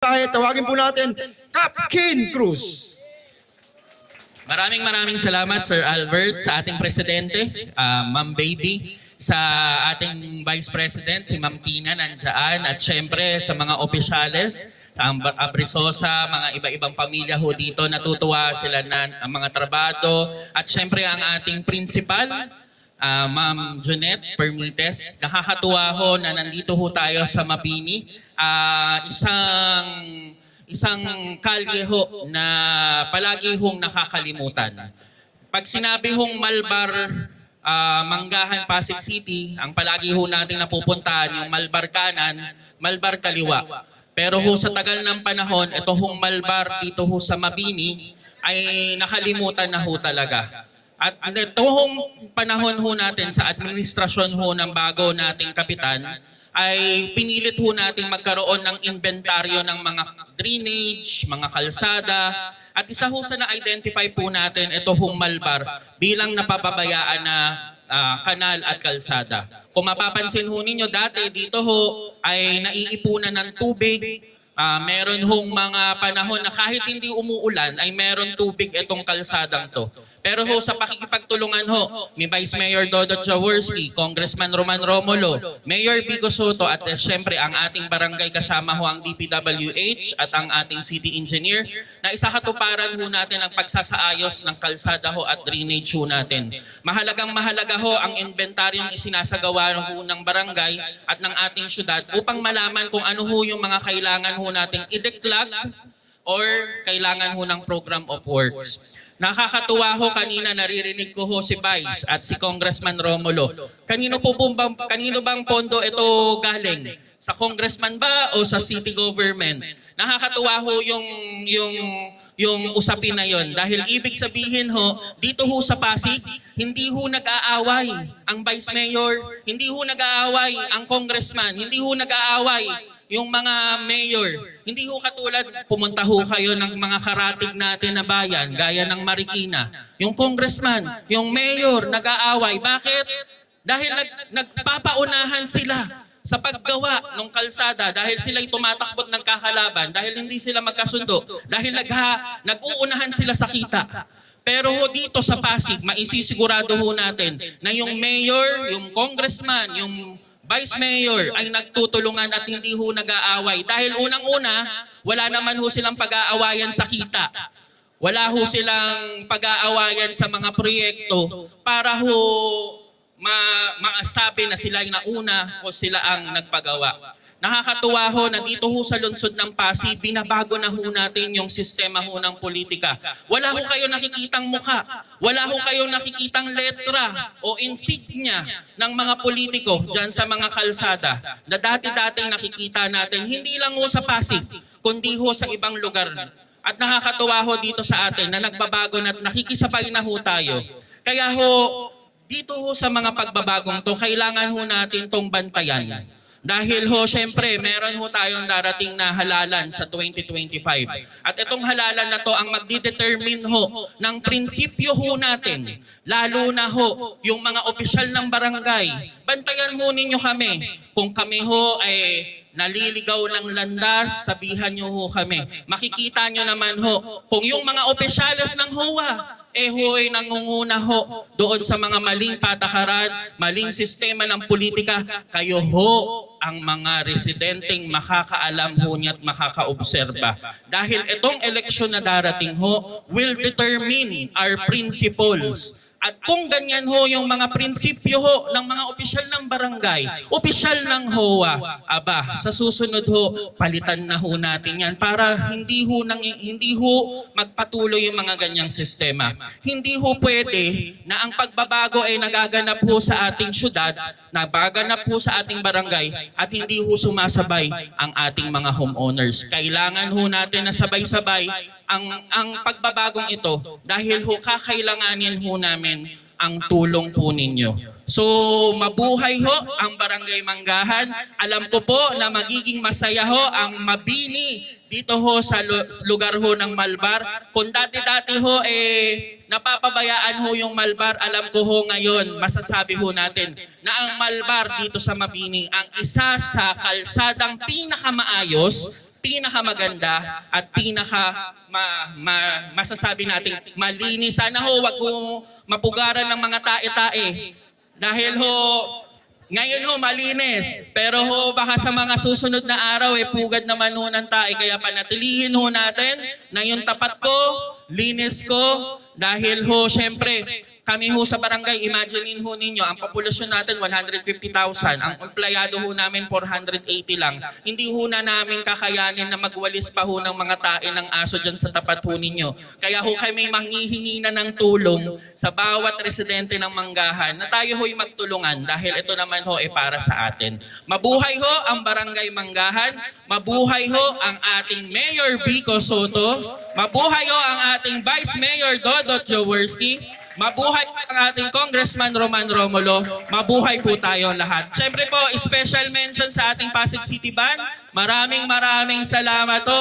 Tawagin po natin, Capkin Cruz. Maraming salamat Sir Albert, sa ating presidente, Ma'am Baby, sa ating Vice President, si Ma'am Tina nandiyan, at syempre sa mga opisyales, ang Abrisosa, mga iba-ibang pamilya ho dito, natutuwa sila na ang mga trabado, at syempre ang ating principal, Ma'am Jonette Permites. Nakakatuwa ho na nandito ho tayo sa Mabini. Isang kalye ho na palagi hong nakakalimutan. Pag sinabi hong Malbar, Manggahan, Pasig City, ang palagi ho natin napupuntahan yung Malbar kanan, Malbar kaliwa. Pero ho sa tagal ng panahon, ito hong Malbar dito ho sa Mabini ay nakalimutan na ho talaga. At ito hong panahon ho natin sa administrasyon ho ng bago nating kapitan ay pinilit ho natin magkaroon ng inventaryo ng mga drainage, mga kalsada, at isa ho sa na-identify po natin ito hong Malbar bilang napapabayaan na kanal at kalsada. Kung mapapansin ho ninyo, dati dito ho ay naiipunan ng tubig. Meron hong mga panahon na kahit hindi umuulan ay meron tubig itong kalsadang to. Pero ho sa pakikipagtulungan ho ni Vice Mayor Dodot Jaworski, Congressman Roman Romulo, Mayor Vico Soto, at syempre ang ating barangay kasama ho ang DPWH at ang ating city engineer, na isakatuparan ho natin ang pagsasaayos ng kalsada ho at drainage ho natin. Mahalaga ho ang inventaryong isinasagawa ho ng barangay at ng ating syudad upang malaman kung ano ho yung mga kailangan ho nating ideklag or kailangan ho ng program of works. Nakakatuwa ho, kanina naririnig ko ho si Vice at si Congressman Romulo. Kanino bang pondo ito galing? Sa congressman ba o sa city government? Nakakatuwa ho yung usapin na yon, dahil ibig sabihin ho, dito ho sa Pasig, hindi ho nag-aaway ang Vice Mayor, hindi ho nag-aaway ang congressman, hindi ho nag-aaway yung mga mayor. Hindi ho katulad, pumunta ho kayo ng mga karatig natin na bayan, gaya ng Marikina. Yung congressman, yung mayor, nag-aaway. Bakit? Dahil nagpapaunahan sila sa paggawa ng kalsada, dahil sila'y tumatakbot ng kakalaban, dahil hindi sila magkasundo, dahil nag-uunahan sila sa kita. Pero ho dito sa Pasig, maisisigurado ho natin na yung mayor, yung congressman, yung Vice Mayor ay nagtutulungan at hindi ho nag-aaway. Dahil unang-una, wala naman ho silang pag-aawayan sa kita. Wala ho silang pag-aawayan sa mga proyekto para ho maasabi na sila ay nauna o sila ang nagpagawa. Nakakatuwa ho na dito ho sa lungsod ng Pasig, binabago na ho natin yung sistema ho ng politika. Wala ho kayo nakikitang mukha, wala ho kayo nakikitang letra o insignia ng mga politiko dyan sa mga kalsada na dati-dating nakikita natin, hindi lang ho sa Pasig, kundi ho sa ibang lugar. At nakakatuwa ho dito sa atin na nagbabago na nakikisabay na ho tayo. Kaya ho, dito ho sa mga pagbabagong to, kailangan ho natin tong bantayan. Dahil ho, syempre, meron ho tayong darating na halalan sa 2025. At itong halalan na to ang magdidetermine ho ng prinsipyo ho natin. Lalo na ho, yung mga opisyal ng barangay. Bantayan ho ninyo kami. Kung kami ho ay naliligaw ng landas, sabihan nyo ho kami. Makikita nyo naman ho, kung yung mga opisyales ng HOA, ho'y nangunguna ho doon sa mga maling patakaran, maling sistema ng politika, kayo ho ang mga residenteng makakaalam ho niya at makakaobserba. Dahil itong eleksyon na darating ho will determine our principles. At kung ganyan ho yung mga prinsipyo ho ng mga opisyal ng barangay, opisyal ng HOA, sa susunod ho, palitan na ho natin yan para hindi ho magpatuloy yung mga ganyang sistema. Hindi ho pwede na ang pagbabago ay nagaganap ho sa ating syudad, nagaganap ho sa ating barangay, at hindi ho sumasabay ang ating mga homeowners. Kailangan ho natin na sabay-sabay ang pagbabagong ito dahil ho kakailanganin ho namin ang tulong po ninyo. So, mabuhay ho ang Barangay Manggahan. Alam ko po na magiging masaya ho ang Mabini dito ho sa lugar ho ng Malbar. Kung dati-dati ho napapabayaan ho yung Malbar, alam ko ho ngayon, masasabi ho natin na ang Malbar dito sa Mabini ang isa sa kalsadang pinakamaayos, pinakamaganda at masasabi natin malinis. Sana ho wag ko mapugaran ng mga tae-tae. Dahil ho, ngayon ho malinis, pero ho baka sa mga susunod na araw pugad naman ho ng tae. Kaya panatilihin ho natin na yung tapat ko, linis ko, dahil ho syempre kami ho sa barangay, imaginein ho ninyo, ang populasyon natin 150,000, ang empleyado ho namin 480 lang. Hindi ho na namin kakayanin na magwalis pa ho ng mga tae ng aso dyan sa tapat ho ninyo. Kaya ho kami manghihingi na ng tulong sa bawat residente ng Manggahan na tayo ho'y magtulungan dahil ito naman ho para sa atin. Mabuhay ho ang Barangay Manggahan, mabuhay ho ang ating Mayor Vico Soto, mabuhay ho ang ating Vice Mayor Dodot Jaworski, mabuhay ang ating Congressman Roman Romulo. Mabuhay po tayo lahat. Siyempre po, special mention sa ating Pasig City Band. Maraming salamat ho.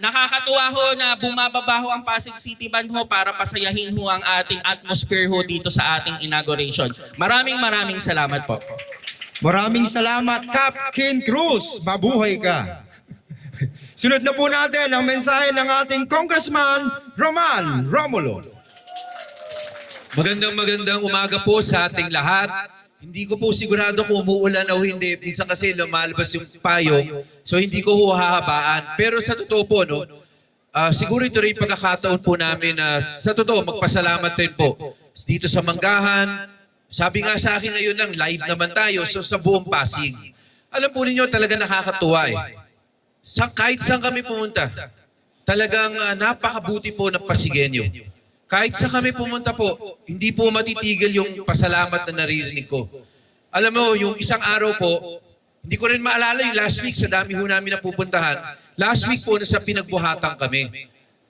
Nakakatuwa ho na bumababa ho ang Pasig City Band ho para pasayahin ho ang ating atmosphere ho dito sa ating inauguration. Maraming salamat po. Maraming salamat, Cap Ken Cruz. Mabuhay ka. Sunod na po natin ang mensahe ng ating Congressman Roman Romulo. Magandang umaga po sa ating lahat. Hindi ko po sigurado kung umuulan o hindi. Minsan kasi lumalabas yung payo. So hindi ko ho hahabaan. Pero sa totoo po, no, siguro ito rin pagkakataon po namin na sa totoo magpasalamat rin po. Dito sa Manggahan, sabi nga sa akin ngayon lang, live naman tayo so sa buong Pasig. Alam po ninyo, talaga nakakatuwa kahit saan kami pumunta, talagang napakabuti po ng Pasigenyo. Kahit sa kami pumunta po, hindi po matitigil yung pasalamat na naririnig ko. Alam mo, yung isang araw po, hindi ko rin maalala yung last week sa dami ho namin napupuntahan. Last week po, nasa Pinagbuhatan kami.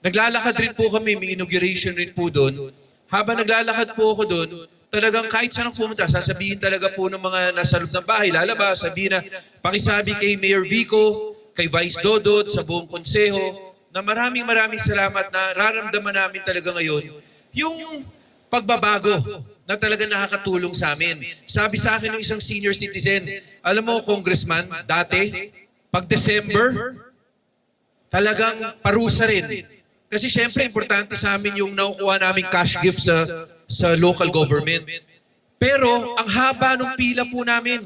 Naglalakad rin po kami, may inauguration rin po doon. Habang naglalakad po ako doon, talagang kahit saan ako pumunta, sasabihin talaga po ng mga nasa loob ng bahay, lalabas, sabihin na, pakisabi kay Mayor Vico, kay Vice Dodot, sa buong konseho, na maraming salamat na raramdaman namin talaga ngayon yung pagbabago na talaga nakakatulong sa amin. Sabi sa akin ng isang senior citizen, alam mo, Congressman, dati, pag December, talagang parusa rin. Kasi syempre, importante sa amin yung nakukuha naming cash gift sa local government. Pero ang haba ng pila po namin,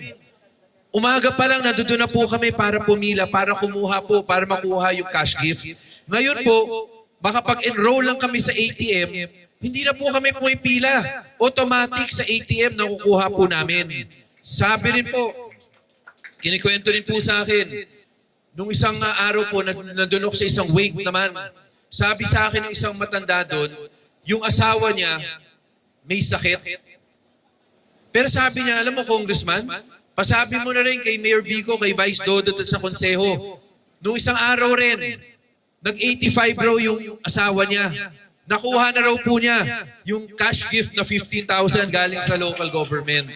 umaga pa lang, nandoon na po kami para pumila, para kumuha po, para makuha yung cash gift. Ngayon po, makapag-enroll lang kami sa ATM, hindi na po kami pumipila. Automatic sa ATM na kukuha po namin. Sabi rin po, kinikwento rin po sa akin, nung isang araw po, nandun ako sa isang wake naman, sabi sa akin ng isang matanda doon, yung asawa niya may sakit. Pero sabi niya, alam mo, Congressman, pasabi mo na rin kay Mayor Vico, kay Vice Dodot at sa konseho. Nung isang araw rin, nag-85 raw yung asawa niya. Nakuha na raw po niya yung cash gift na 15,000 galing sa local government.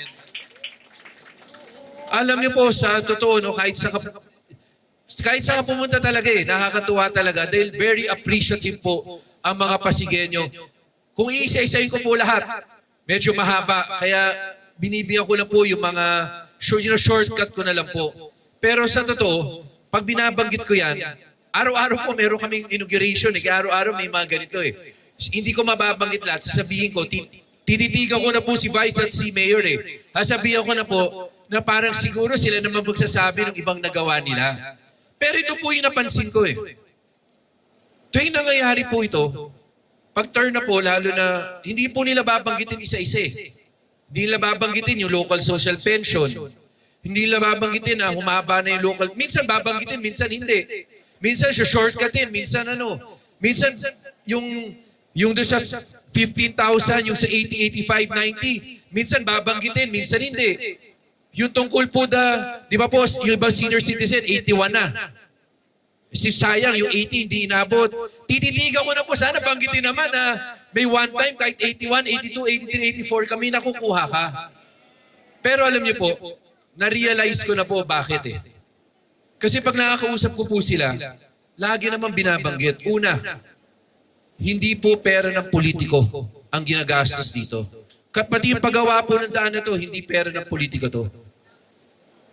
Alam niyo po, sa totoo, no, kahit sa pumunta talaga nakakatuwa talaga dahil very appreciative po ang mga Pasigenyo. Kung iisa-isahin ko po lahat, medyo mahaba, kaya binibigyan ko lang po yung mga shortcut ko na lang po. Pero sa totoo, pag binabanggit ko yan, araw-araw po meron kaming inauguration. Araw-araw may mga ganito Hindi ko mababanggit lahat. Sasabihin ko, tititigan ko na po si Vice at si Mayor Sasabihin ko na po na parang siguro sila naman magsasabi ng ibang nagawa nila. Pero ito po yung napansin ko Tuwing nangyayari po ito, pag turn na po, lalo na hindi po nila babanggitin isa-isa Hindi nila babanggitin yung local social pension. Hindi nila babanggitin na humaba na yung local. Minsan babanggitin, minsan hindi. Minsan shortcutin, minsan minsan yung doon sa 15,000, yung sa 80, 85, 90, minsan babanggitin, minsan hindi. Yung tungkol po di ba po, yung ibang senior citizen, 81 na. Sayang, yung 80 hindi inabot. Tititigan ko na po, sana banggitin naman na may one time kahit 81, 82, 83, 84 kami nakukuha ka. Pero alam niyo po, na-realize ko na po bakit eh. Kasi pag nakakausap ko po sila, lagi naman binabanggit. Una, hindi po pera ng politiko ang ginagastos dito. Pati yung paggawa po ng daan na to, hindi pera ng politiko to.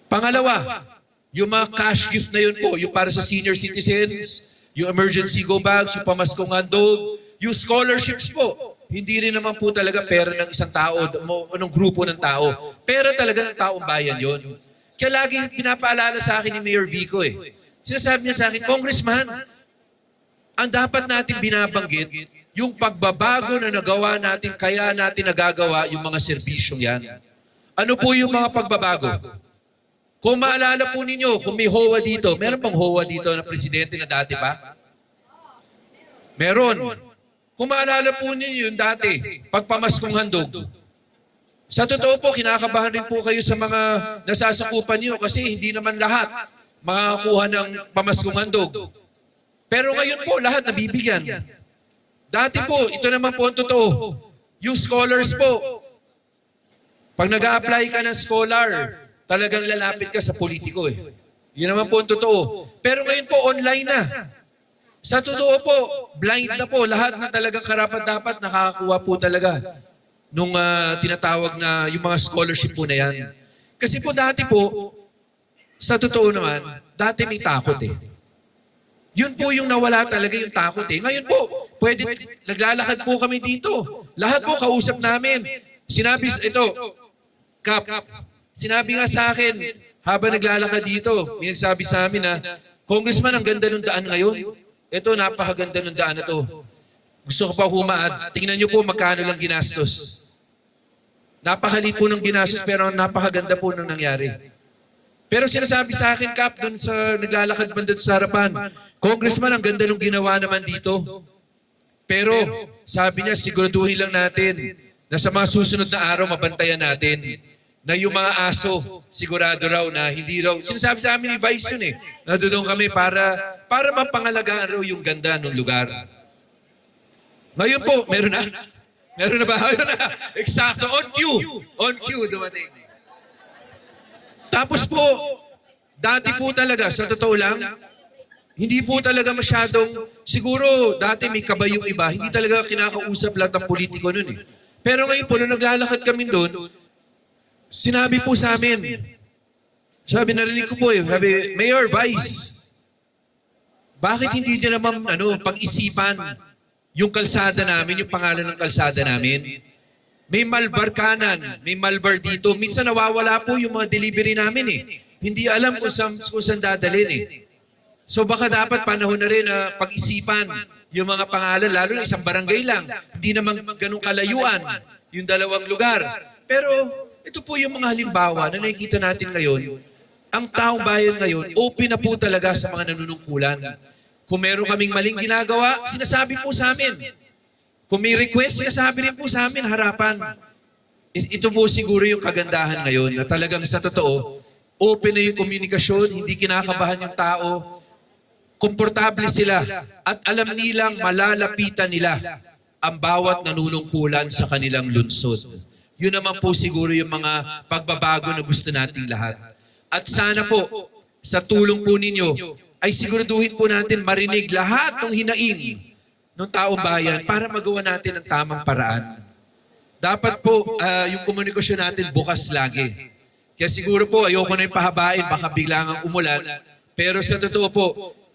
Pangalawa, yung mga cash gift na yun po, yung para sa senior citizens, yung emergency go bags, yung pamaskong handog, yung scholarships po, hindi rin naman po talaga pera ng isang tao o ng grupo ng tao. Pera talaga ng taong bayan yon. Kaya lagi pinapaalala sa akin ni Mayor Vico eh. Sinasabi niya sa akin, Congressman, ang dapat natin binabanggit, yung pagbabago na nagawa natin, kaya natin nagagawa yung mga serbisyong yan. Ano po yung mga pagbabago? Kung maalala po ninyo, kung may HOA dito, meron bang HOA dito na presidente na dati pa? Meron. Kung maalala po ninyo yung dati, pagpamaskong handog. Sa totoo po, kinakabahan rin po kayo sa mga nasasakupan niyo kasi hindi naman lahat makakakuha ng pamaskong handog. Pero ngayon po, lahat nabibigyan. Dati po, ito naman po ang totoo. Yung scholars po, pag nag-a-apply ka ng scholar, talagang lalapit ka sa politiko eh. Yun naman po ang totoo. Pero ngayon po, online na. Sa totoo po, blind na po. Lahat na talagang karapat-dapat nakakakuha po talaga nung tinatawag na yung mga scholarship po na yan. Kasi po dati po, sa totoo naman, dati may takot eh. Yun po yung nawala talaga yung takot eh. Ngayon po, pwede, naglalakad po kami dito. Lahat po kausap namin. Sinabi, ito, Kap, sinabi nga sa akin, habang naglalakad dito, may nagsabi sa amin na, Congressman, ang ganda ng daan ngayon. Ito, napakaganda ng daan na to. Gusto ko pa humaad. Tingnan niyo po magkano lang ginastos. Napakaliit po ng ginastos pero napakaganda po ng nangyari. Pero sinasabi sa akin, Kap, doon sa naglalakad man doon sa harapan, Congressman, ang ganda ng ginawa naman dito. Pero sabi niya, siguraduhin lang natin na sa mga susunod na araw, mabantayan natin na yung mga aso, sigurado raw na hindi raw. Sinasabi sa amin ni Vice yun eh. Nandun kami para mapangalagaan raw yung ganda ng lugar. Ngayon po, meron na. Meron na ba? Meron na. Eksakto. On cue. On cue dumating. Tapos po, dati po talaga, sa totoo lang, hindi po talaga masyadong, siguro dati may kabayong iba, hindi talaga kinakausap lahat ng politiko nun eh. Pero ngayon po, nung naglalakad kami doon, sinabi po sa amin, sabi, narinig ko po eh, sabi, Mayor, Vice, bakit hindi niya naman pag-isipan yung kalsada namin, yung pangalan ng kalsada namin? May malbar kanan, may malbar dito. Minsan nawawala po yung mga delivery namin eh. Hindi alam kung saan dadalhin eh. So baka dapat panahon na rin na pag-isipan yung mga pangalan, lalo na isang barangay lang. Hindi naman ganun kalayuan yung dalawang lugar. Pero ito po yung mga halimbawa na nakikita natin ngayon. Ang taong bayan ngayon, open na po talaga sa mga nanunungkulan. Kung meron kaming maling ginagawa, sinasabi po sa amin. Kung may request, sinasabi rin po sa amin harapan. Ito po siguro yung kagandahan ngayon na talagang sa totoo, open na yung komunikasyon, hindi kinakabahan yung tao, komportable sila at alam nilang malalapitan nila ang bawat nanunungkulan sa kanilang lungsod. Yun naman po siguro yung mga pagbabago na gusto nating lahat. At sana po, sa tulong po ninyo, ay siguraduhin po natin marinig lahat ng hinaing ng taong bayan para magawa natin ang tamang paraan. Dapat po yung komunikasyon natin bukas lagi. Kaya siguro po ayoko na yung pahabain, baka biglang umulan. Pero sa totoo po,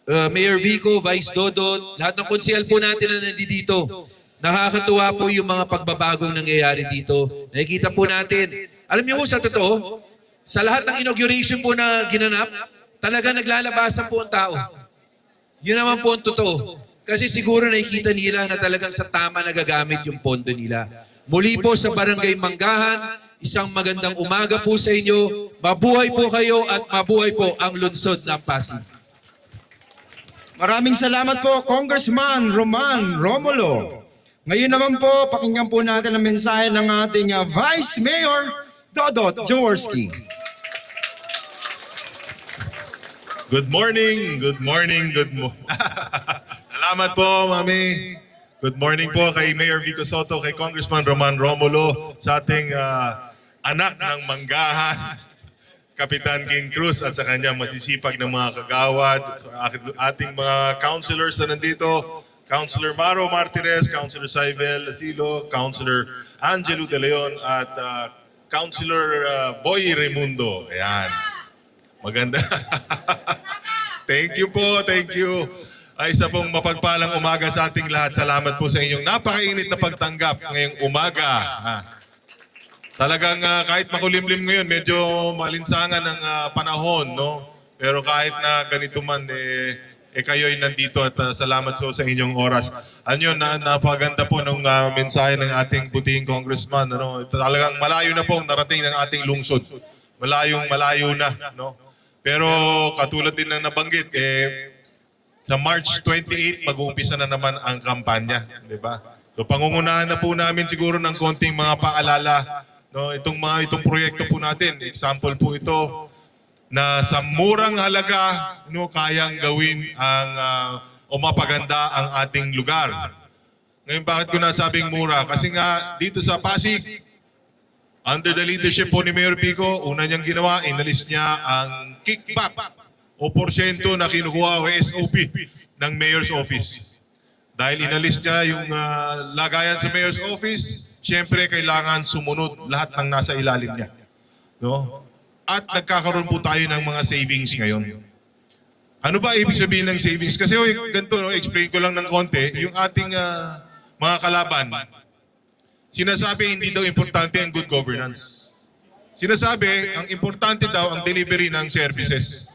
Mayor Vico, Vice Dodot, lahat ng konsehal po natin na nandito, nakakatuwa po yung mga pagbabagong nangyayari dito. Nakikita po natin. Alam niyo po sa totoo, sa lahat ng inauguration po na ginanap, talaga naglalabasan po ang tao. Yun naman po ang totoo. Kasi siguro nakikita nila na talagang sa tama nagagamit yung pondo nila. Muli po sa Barangay Manggahan, isang magandang umaga po sa inyo. Mabuhay po kayo at mabuhay po ang lungsod ng Pasig. Maraming salamat po, Congressman Roman Romulo. Ngayon naman po, pakinggan po natin ang mensahe ng ating Vice Mayor Dodot Jaworski. Good morning, good morning, good morning. Salamat po, Mami. Good morning po kay Mayor Vico Soto, kay Congressman Roman Romulo, sa ating anak ng manggahan, Kapitan King Cruz at sa kanyang masisipag na mga kagawad, sa ating mga councilors na nandito, Councilor Maro Martirez, Councilor Saibel Asilo, Councilor Angelo De Leon at Councilor Boy Raimundo. Ayan. Maganda. Thank you po, thank you. Ay isa pong mapagpalang umaga sa ating lahat. Salamat po sa inyong napakainit na pagtanggap ngayong umaga. Talagang kahit makulimlim ngayon, medyo malinsangan ang panahon, no? Pero kahit na ganito man, kayo'y nandito at salamat po sa inyong oras. Ano yun, napaganda po ng mensahe ng ating puting congressman. Ano? Talagang malayo na po ang narating ng ating lungsod. Malayo na, no? Pero katulad din ng nabanggit, sa March 28, mag-uumpisa na naman ang kampanya, di ba? So pangungunahan na po namin siguro ng konting mga paalala, no, itong proyekto po natin. Example po ito na sa murang halaga, no, kayang gawin ang o mapaganda ang ating lugar. Ngayon bakit ko nasabing mura? Kasi nga dito sa Pasig, under the leadership po ni Mayor Pico, una niyang ginawa, inalis niya ang kickback o porsyento na kinukuha o SOP ng Mayor's Office. Dahil inalis niya yung lagayan sa Mayor's Office, siyempre kailangan sumunod lahat ng nasa ilalim niya. No? At nagkakaroon po tayo ng mga savings ngayon. Ano ba ibig sabihin ng savings? Kasi ganito, no, explain ko lang ng konti, yung ating mga kalaban, sinasabi hindi daw importante ang good governance. Sinasabi, ang importante daw ang delivery ng services.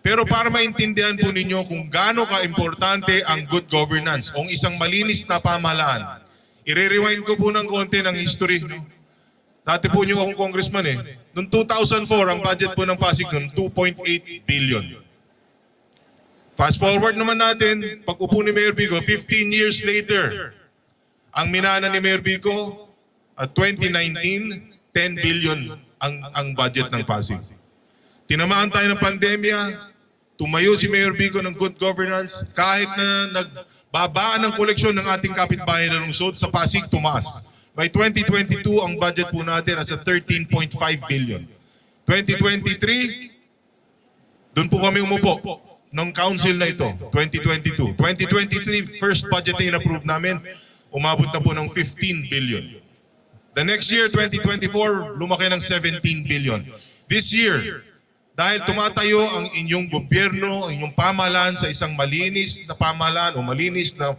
Pero para maintindihan po ninyo kung gaano ka-importante ang good governance o isang malinis na pamahalaan, i-rewind ko po ng konti ng history. No? Dati po nyo akong congressman Noong 2004, ang budget po ng Pasig noon, 2.8 billion. Fast forward naman natin, pag upo ni Mayor Pico, 15 years later, ang minana ni Mayor Pico, at 2019, 10 billion ang budget ng Pasig. Tinamaan tayo ng pandemya, tumayo si Mayor Pico ng good governance, kahit na nagbabaan ng koleksyon ng ating kapitbahay na lungsod sa Pasig, tumaas. By 2022, ang budget po natin nasa 13.5 billion. 2023, doon po kami umupo ng council na ito, 2022. 2023, first budget na in-approve namin, umabot na po ng 15 billion. The next year, 2024, lumaki ng 17 billion. This year, dahil tumatayo ang inyong gobyerno, ang inyong pamahalaan sa isang malinis na pamahalaan o malinis na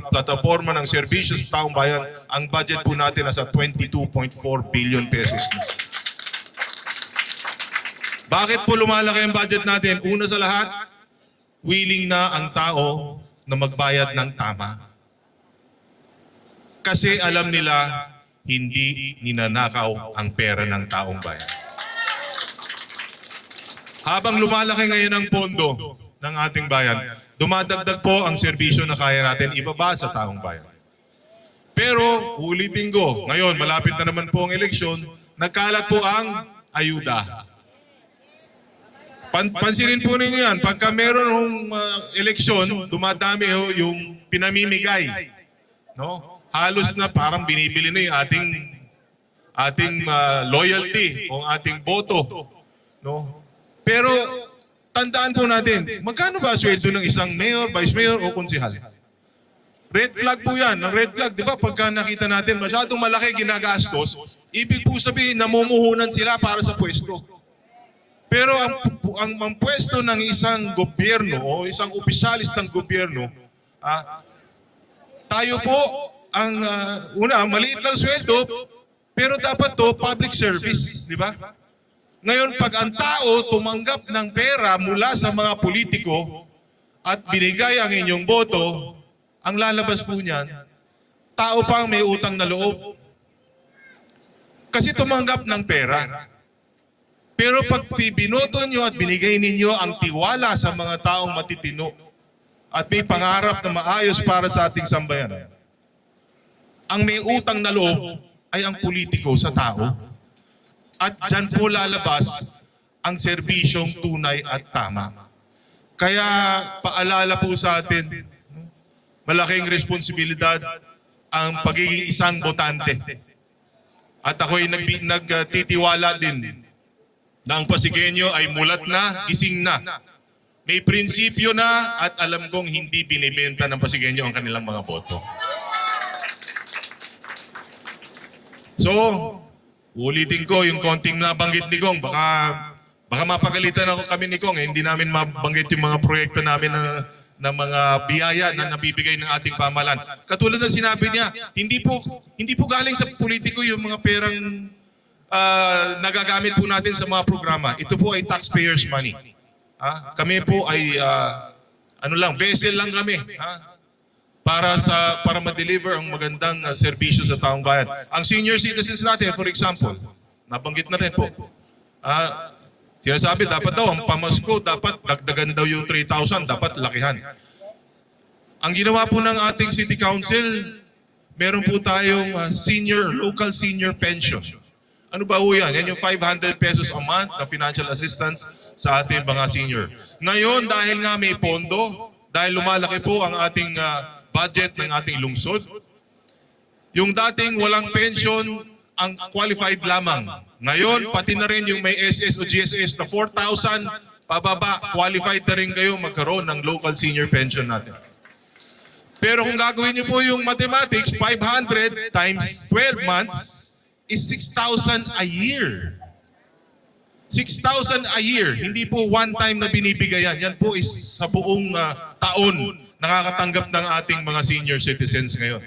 plataforma ng serbisyo sa taong bayan, ang budget po natin nasa 22.4 billion pesos. Bakit po lumalaki ang budget natin? Una sa lahat, willing na ang tao na magbayad ng tama. Kasi alam nila, hindi ninanakaw ang pera ng taong bayan. Habang lumalaki ngayon ang pondo ng ating bayan, dumadagdag po ang serbisyo na kaya natin ibaba sa taong bayan. Pero, ulitin ko, ngayon malapit na naman po ang eleksyon, nagkalat po ang ayuda. Pansinin po ninyo yan, pagka meron ng eleksyon, dumadami yung pinamimigay. No? Halos na parang binibili na yung ating loyalty o ating boto. No? Pero tandaan po natin, magkano ba sweldo ng isang mayor, vice mayor o konsehal? Red flag po yan. Ang red flag, di ba, pagka nakita natin masyadong malaki ginagastos, ibig po sabihin namumuhunan sila para sa pwesto. Pero ang pwesto ng isang gobyerno o isang opisyalis ng gobyerno, tayo po ang maliit lang sweldo, pero dapat to public service, di ba? Ngayon, pag ang tao tumanggap ng pera mula sa mga politiko at binigay ang inyong boto, ang lalabas po niyan, tao pang may utang na loob. Kasi tumanggap ng pera. Pero pag binoto nyo at binigay ninyo ang tiwala sa mga taong matitino at may pangarap na maayos para sa ating sambayan, ang may utang na loob ay ang politiko sa tao. At dyan po lalabas ang serbisyong tunay at tama. Kaya paalala po sa atin, malaking responsibilidad ang pagiging isang botante. At ako'y nagtitiwala din na ang Pasigueño ay mulat na, gising na. May prinsipyo na at alam kong hindi binibenta ng Pasigueño ang kanilang mga boto. So, ulitin ko yung konting nabanggit ni Kong. Baka mapagalitan ako kami ni Kong. Hindi namin mabanggit yung mga proyekto namin na mga biyaya na nabibigay ng ating pamahalaan. Katulad ng sinabi niya, hindi po galing sa politiko yung mga perang nagagamit po natin sa mga programa. Ito po ay taxpayers' money. Kami po ay vessel lang kami. Para ma-deliver ang magandang serbisyo sa taong bayan. Ang senior citizens natin, for example, nabanggit na rin po. Sinasabi, dapat daw, ang pamasko, dapat dagdagan daw yung 3,000, dapat lakihan. Ang ginawa po ng ating City Council, meron po tayong local senior pension. Ano ba po yan? Yan yung 500 pesos a month na financial assistance sa ating mga senior. Ngayon, dahil nga may pondo, dahil lumalaki po ang ating budget ng ating lungsod, yung dating walang pension, ang qualified lamang. Ngayon, pati na rin yung may SS o GSS na 4,000, pababa, qualified na rin kayo magkaroon ng local senior pension natin. Pero kung gagawin niyo po yung mathematics, 500 times 12 months is 6,000 a year. 6,000 a year, hindi po one time na binibigayan. Yan po is sa buong taon nakakatanggap ng ating mga senior citizens ngayon.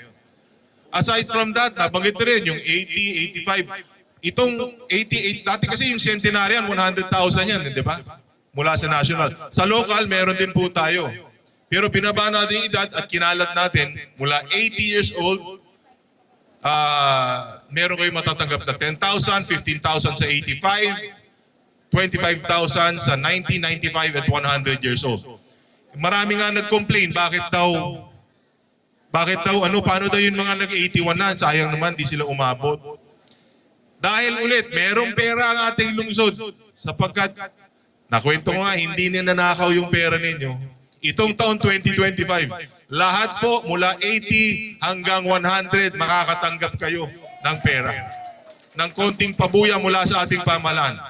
Aside from that, nabanggit rin yung 80, 85. Itong 88, dati kasi yung centenarian, 100,000 yan, di ba? Mula sa national. Sa local, meron din po tayo. Pero binaba natin yung edad at kinalat natin, mula 80 years old, meron kayo matatanggap na 10,000, 15,000 sa 85, 25,000 sa 90, 95 at 100 years old. Marami nga nag-complain, paano daw yung mga nag-81 na, sayang naman, di sila umabot. Dahil ulit, merong pera ang ating lungsod, sapagkat, nakwento ko nga, hindi ninanakaw yung pera ninyo. Itong taon 2025, lahat po mula 80 hanggang 100 makakatanggap kayo ng pera. Ng konting pabuya mula sa ating pamahalaan.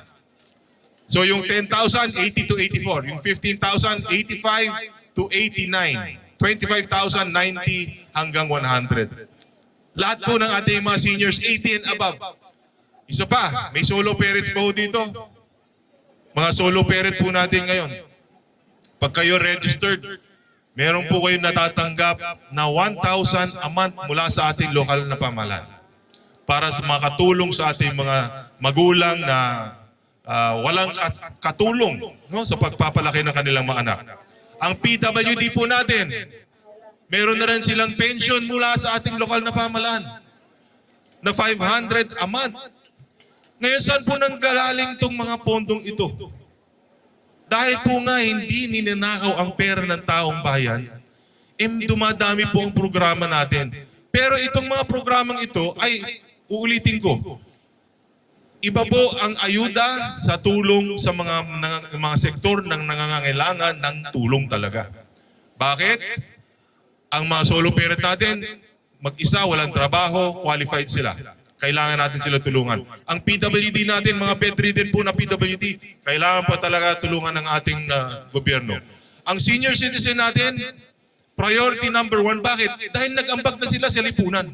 So yung 10,000, 80 to 84. Yung 15,000, 85 to 89. 25,000, 90 hanggang 100. Lahat po ng ating mga seniors, 80 and above. Isa pa, may solo parents po dito. Mga solo parent po natin ngayon. Pag kayo registered, meron po kayong natatanggap na 1,000 a month mula sa ating lokal na pamahalaan. Para sa makatulong sa ating mga magulang na walang katulong sa pagpapalaki ng kanilang mga anak. Ang PWD po natin, meron na rin silang pension mula sa ating lokal na pamahalaan na 500 a month. Ngayon, saan po nanggagaling itong mga pondong ito? Dahil po nga hindi ninanakaw ang pera ng taong bayan, dumadami po ang programa natin. Pero itong mga programang ito ay, uulitin ko, iba po ang ayuda sa tulong sa mga sektor ng nangangailangan ng tulong talaga. Bakit? Ang mga solo parent natin, mag-isa, walang trabaho, qualified sila. Kailangan natin sila tulungan. Ang PWD natin, mga bedridden po na PWD, kailangan pa talaga tulungan ng ating gobyerno. Ang senior citizen natin, priority number 1. Bakit? Dahil nag-ambag na sila sa lipunan.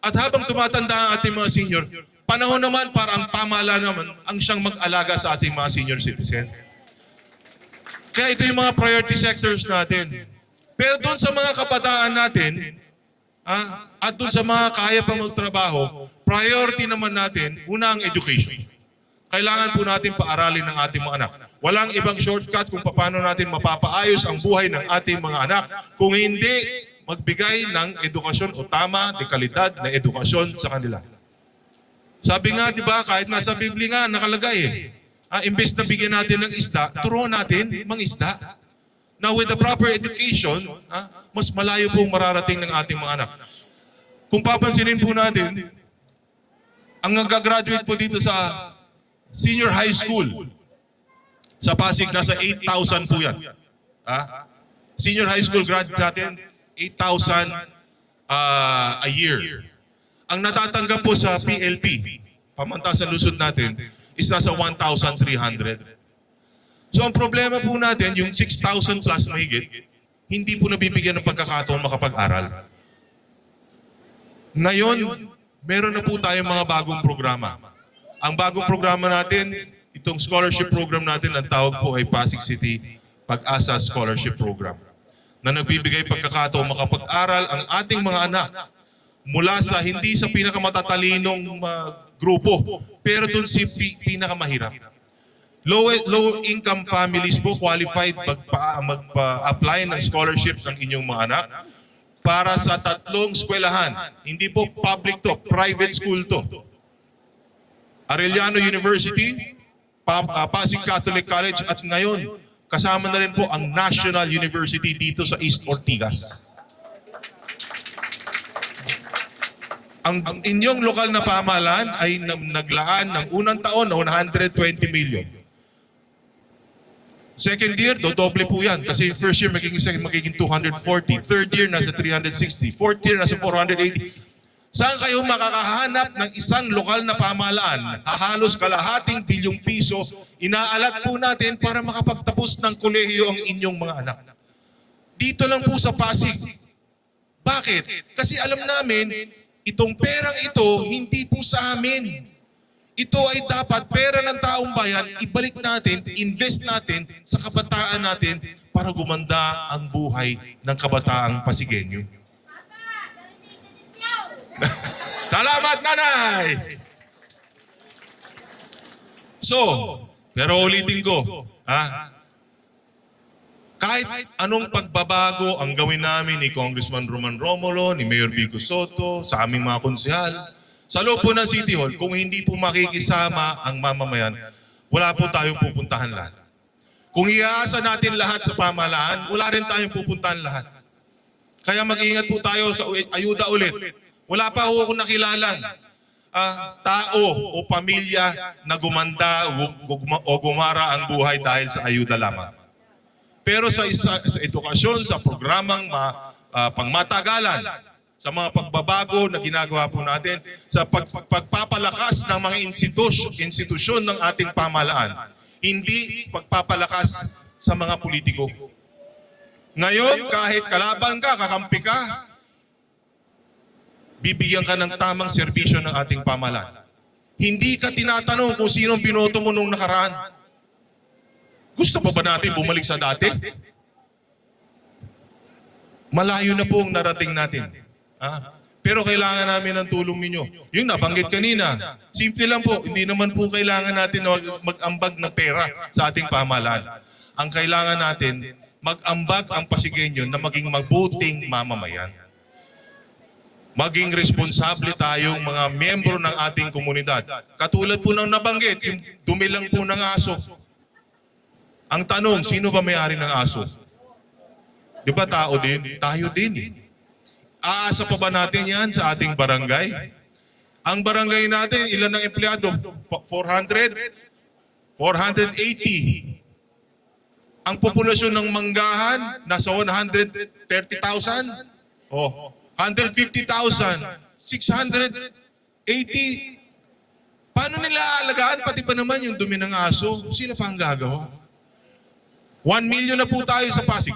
At habang tumatanda ang ating mga senior, panahon naman para ang pamahalaan naman ang siyang mag-alaga sa ating mga senior citizens. Kaya ito yung mga priority sectors natin. Pero doon sa mga kabataan natin, at doon sa mga kaya pang magtrabaho, priority naman natin, una ang education. Kailangan po natin paaralin ng ating mga anak. Walang ibang shortcut kung paano natin mapapaayos ang buhay ng ating mga anak kung hindi magbigay ng edukasyon o tama, de kalidad na edukasyon sa kanila. Sabi nga, di ba, kahit nasa Biblia nga, nakalagay imbes na bigyan natin ng isda, turuan natin mangisda. Now, with the proper education, mas malayo pong mararating ng ating mga anak. Kung papansinin po natin, ang nag-graduate po dito sa senior high school, sa Pasig, nasa 8,000 po yan. Senior high school graduate natin, 8,000 a year. Ang natatanggap po sa PLP, pamantasan lusod natin, is nasa 1,300. So ang problema po natin, yung 6,000 plus mahigit, hindi po nabibigyan ng pagkakataon makapag-aral. Ngayon, meron na po tayong mga bagong programa. Ang bagong programa natin, itong scholarship program natin, ang tawag po ay Pasig City Pag-asa Scholarship Program, na nagbibigay pagkakataon makapag-aral ang ating mga anak mula sa hindi sa pinakamatalinong grupo, pero dun si pinakamahirap. Low income families po qualified magpa-apply ng scholarship ng inyong mga anak para sa 3 eskwelahan. Hindi po public to, private school to. Arellano University, Pasig Catholic College, at ngayon kasama na rin po ang National University dito sa East Ortigas. Ang inyong lokal na pamahalaan ay naglaan ng unang taon na 120 million. Second year, dodoble po yan. Kasi first year magiging 240. Third year, nasa 360. Fourth year, nasa 480. Saan kayo makakahanap ng isang lokal na pamahalaan? Halos kalahating bilyong piso, inaalat po natin para makapagtapos ng kolehiyo ang inyong mga anak. Dito lang po sa Pasig. Bakit? Kasi alam namin, itong perang ito, hindi po sa amin. Ito ay dapat pera ng taong bayan, ibalik natin, invest natin sa kabataan natin para gumanda ang buhay ng kabataang Pasigenyo. Salamat, nanay! So, pero ulitin ko, kahit anong pagbabago ang gawin namin ni Congressman Roman Romulo, ni Mayor Vico Soto, sa aming mga konsehal, sa loob po ng City Hall, kung hindi po makikisama ang mamamayan, wala po tayong pupuntahan lahat. Kung iaasa natin lahat sa pamahalaan, wala rin tayong pupuntahan lahat. Kaya mag-iingat po tayo sa ayuda ulit. Wala pa ako nakilalang tao o pamilya na gumanda o gumara ang buhay dahil sa ayuda lamang. Pero sa edukasyon, sa programang pangmatagalan, sa mga pagbabago na ginagawa po natin, sa pagpapalakas ng mga institusyon ng ating pamahalaan, hindi pagpapalakas sa mga politiko. Ngayon, kahit kalaban ka, kakampi ka, bibigyan ka ng tamang serbisyo ng ating pamahalaan. Hindi ka tinatanong kung sinong binoto mo nung nakaraan. Gusto pa ba natin bumalik sa dati? Malayo na po ang narating natin. Pero kailangan namin ng tulong ninyo. Yung nabanggit kanina, simple lang po, hindi naman po kailangan natin mag-ambag ng pera sa ating pamahalaan. Ang kailangan natin, mag-ambag ang Pasigenyo na maging mabuting mamamayan. Maging responsable tayong mga miyembro ng ating komunidad. Katulad po ng nabanggit, yung dumilang po ng aso. Ang tanong, sino ba may-ari ng aso? Di ba tao din? Tayo din. Aasa pa ba natin yan sa ating barangay? Ang barangay natin, ilan ang empleyado? 400? 480. Ang populasyon ng Manggahan, nasa 130,000? Oh, 150,000. 680. Paano nila aalagaan? Pati pa naman yung dumi ng aso. Sila pa ang gagawa. 1 million na po tayo sa Pasig.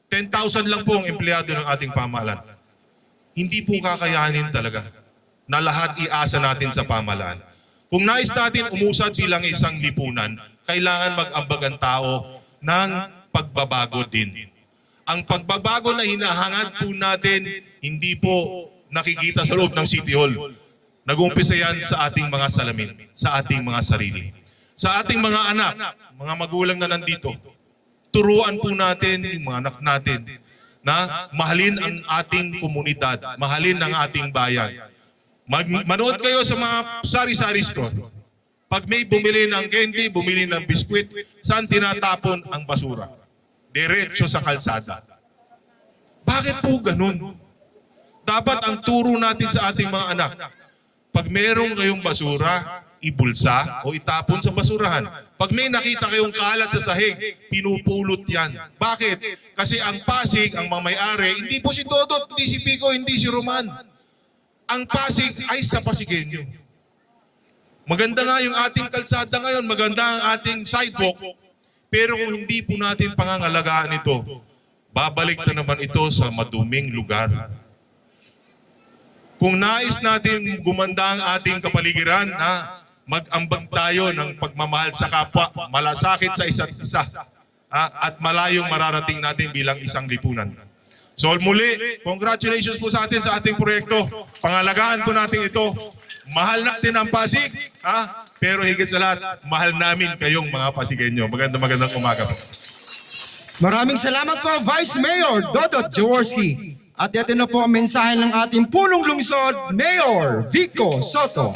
10,000 lang po ang empleyado ng ating pamahalaan. Hindi po kakayanin talaga na lahat iasa natin sa pamahalaan. Kung nais natin umusad bilang isang lipunan, kailangan mag-ambag ang tao ng pagbabago din. Ang pagbabago na hinahangad po natin, hindi po nakikita sa loob ng City Hall. Nag-uumpisa yan sa ating mga salamin, sa ating mga sarili. Sa ating mga anak, mga magulang na nandito, turuan po natin yung mga anak natin na mahalin ang ating komunidad, mahalin ang ating bayan. Manood kayo sa mga sari-sari store. Pag may bumili ng candy, bumili ng biskwit, saan tinatapon ang basura? Diretso sa kalsada. Bakit po ganun? Dapat ang turo natin sa ating mga anak, pag meron kayong basura, ibulsa o itapon sa basurahan. Pag may nakita kayong kalat sa sahig, pinupulot yan. Bakit? Kasi ang Pasig, ang mga may-ari, hindi po si Dodot, hindi si Pico, hindi si Roman. Ang Pasig ay sa Pasigenyo. Maganda nga yung ating kalsada ngayon, maganda ang ating sidewalk, pero kung hindi po natin pangangalagaan ito, babalik na naman ito sa maduming lugar. Kung nais natin gumanda ang ating kapaligiran, mag-ambag tayo ng pagmamahal sa kapwa, malasakit sa isa't isa, at malayong mararating natin bilang isang lipunan. So muli, congratulations po sa atin sa ating proyekto. Pangalagaan po natin ito. Mahal natin ang Pasig, pero higit sa lahat, mahal namin kayong mga Pasigueño. Magandang umaga po. Maraming salamat po, Vice Mayor Dodot Jaworski. At ito na po ang mensahe ng ating punong lungsod, Mayor Vico Soto.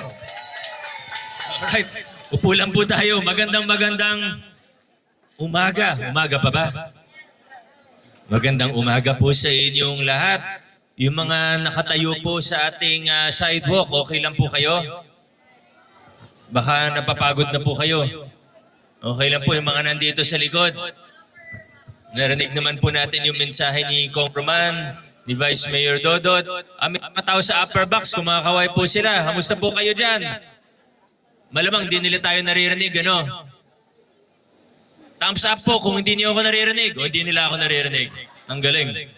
Alright, upo lang po tayo. Magandang umaga. Umaga pa ba? Magandang umaga po sa inyong lahat. Yung mga nakatayo po sa ating sidewalk, okay lang po kayo? Baka napapagod na po kayo. Okay lang po yung mga nandito sa likod. Narinig naman po natin yung mensahe ni Congressman, ni Vice Mayor Dodot. Mga tao sa upper box, kumakaway po sila. Kamusta po kayo dyan? Malamang di nila tayo naririnig, ano? Thumbs up po kung hindi niyo ako naririnig o hindi nila ako naririnig. Ang galing.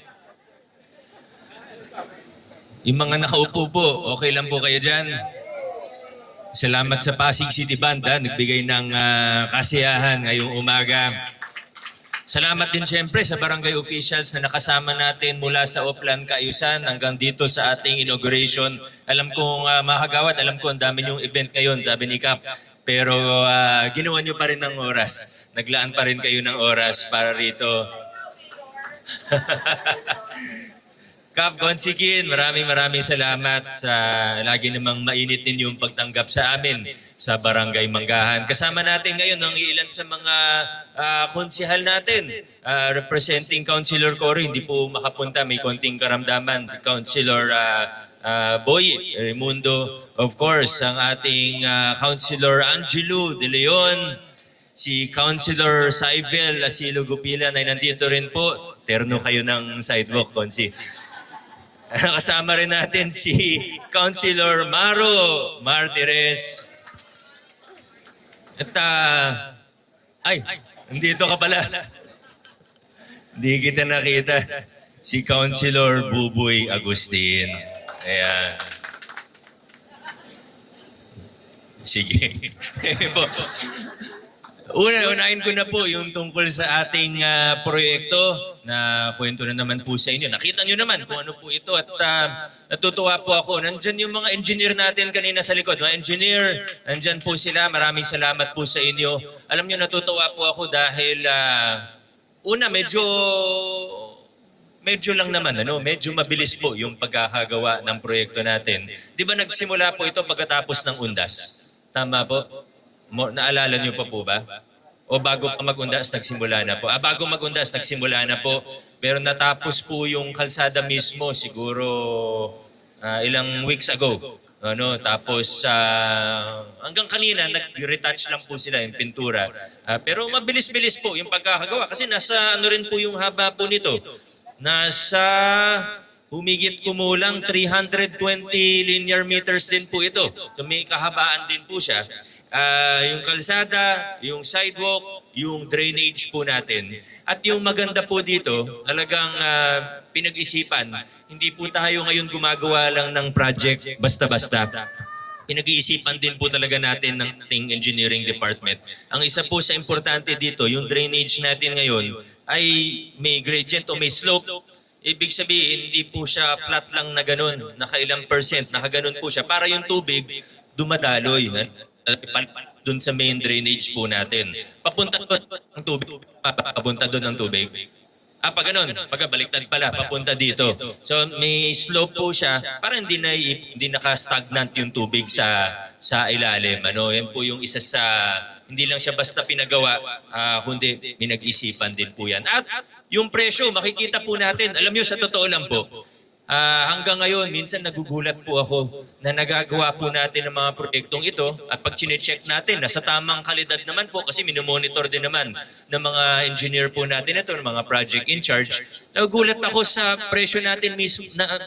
Yung mga nakaupo po, okay lang po kayo dyan. Salamat sa Pasig City Band, nagbigay ng kasiyahan ngayong umaga. Salamat din siyempre sa barangay officials na nakasama natin mula sa Oplan Kaayusan hanggang dito sa ating inauguration. Alam kong makagawad, alam ko ang dami yung event ngayon, sabi ni Kap. Pero ginawa nyo pa rin ng oras. Naglaan pa rin kayo ng oras para rito. Kap Gonsigin, maraming salamat sa lagi namang mainit ninyong pagtanggap sa amin sa Barangay Manggahan. Kasama natin ngayon ang ilan sa mga konsihal natin. Representing Councilor Cory, hindi po makapunta, may konting karamdaman. Councilor Boy Raimundo, of course, ang ating Councilor Angelo De Leon, si Councilor Saivel Asilo Gupilan ay nandito rin po. Terno kayo ng sidewalk, Consi. Kasama rin natin si Councilor Maro Martires. At ay, nandito ka pala. Hindi kita nakita. Si Councilor Buboy Agustin. Ayan. Sige. Unahin ko na po yung tungkol sa ating proyekto na kwento na naman po sa inyo. Nakita nyo naman kung ano po ito at natutuwa po ako. Nandyan yung mga engineer natin kanina sa likod. Mga engineer, nandyan po sila. Maraming salamat po sa inyo. Alam nyo, natutuwa po ako dahil una, medyo lang naman, medyo mabilis po yung pagkakagawa ng proyekto natin. Di ba nagsimula po ito pagkatapos ng undas? Tama po? Naalala niyo pa po ba? O bago pa mag-undas, nagsimula na po? Bago mag-undas, nagsimula na po. Pero natapos po yung kalsada mismo siguro ilang weeks ago. Tapos hanggang kanina, nag-retouch lang po sila yung pintura. Pero mabilis-bilis po yung pagkakagawa. Kasi nasa rin po yung haba po nito. Nasa humigit kumulang 320 linear meters din po ito. So may kahabaan din po siya. Yung kalsada, yung sidewalk, yung drainage po natin. At yung maganda po dito, talagang pinag-isipan. Hindi po tayo ngayon gumagawa lang ng project basta-basta. Pinag-iisipan din po talaga natin ng ating engineering department. Ang isa po sa importante dito, yung drainage natin ngayon ay may gradient o may slope. Ibig sabihin, hindi po siya flat lang na ganun, nakailang percent, nakaganon po siya. Para yung tubig, dumadaloy. Doon sa main drainage po natin. Papunta doon ang tubig. Papunta doon ang tubig. Pag ganun, pagkabaliktad pala, papunta dito. So may slope po siya para hindi naka-stagnant yung tubig sa ilalim. Yan po yung isa sa, hindi lang siya basta pinagawa, kundi pinag-isipan din po yan. At yung presyo, makikita po natin. Alam nyo, sa totoo lang po, hanggang ngayon, minsan nagugulat po ako na nagagawa po natin ng mga proyektong ito at pag chinecheck natin, nasa tamang kalidad naman po kasi minomonitor din naman ng mga engineer po natin ito, ng mga project in charge. Nagugulat ako sa presyo natin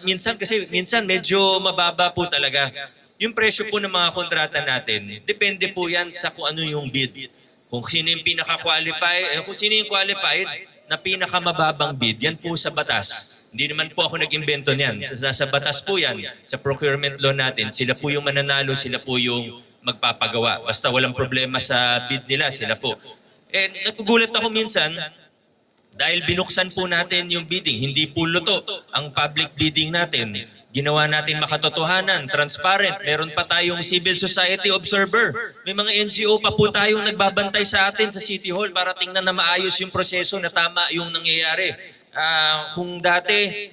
minsan kasi minsan medyo mababa po talaga. Yung presyo po ng mga kontrata natin, depende po yan sa kung ano yung bid. Kung sino yung pinaka-qualified, kung sino yung qualified na pinakamababang bid, yan po sa batas. Hindi naman po ako nag-imbento niyan. Sa batas po yan, sa procurement law natin, sila po yung mananalo, sila po yung magpapagawa. Basta walang problema sa bid nila, sila po. Nagugulat ako minsan, dahil binuksan po natin yung bidding, hindi po luto ang public bidding natin. Ginawa natin makatotohanan, transparent. Meron pa tayong civil society observer. May mga NGO pa po tayong nagbabantay sa atin sa City Hall para tingnan na maayos yung proseso na tama yung nangyayari. Kung dati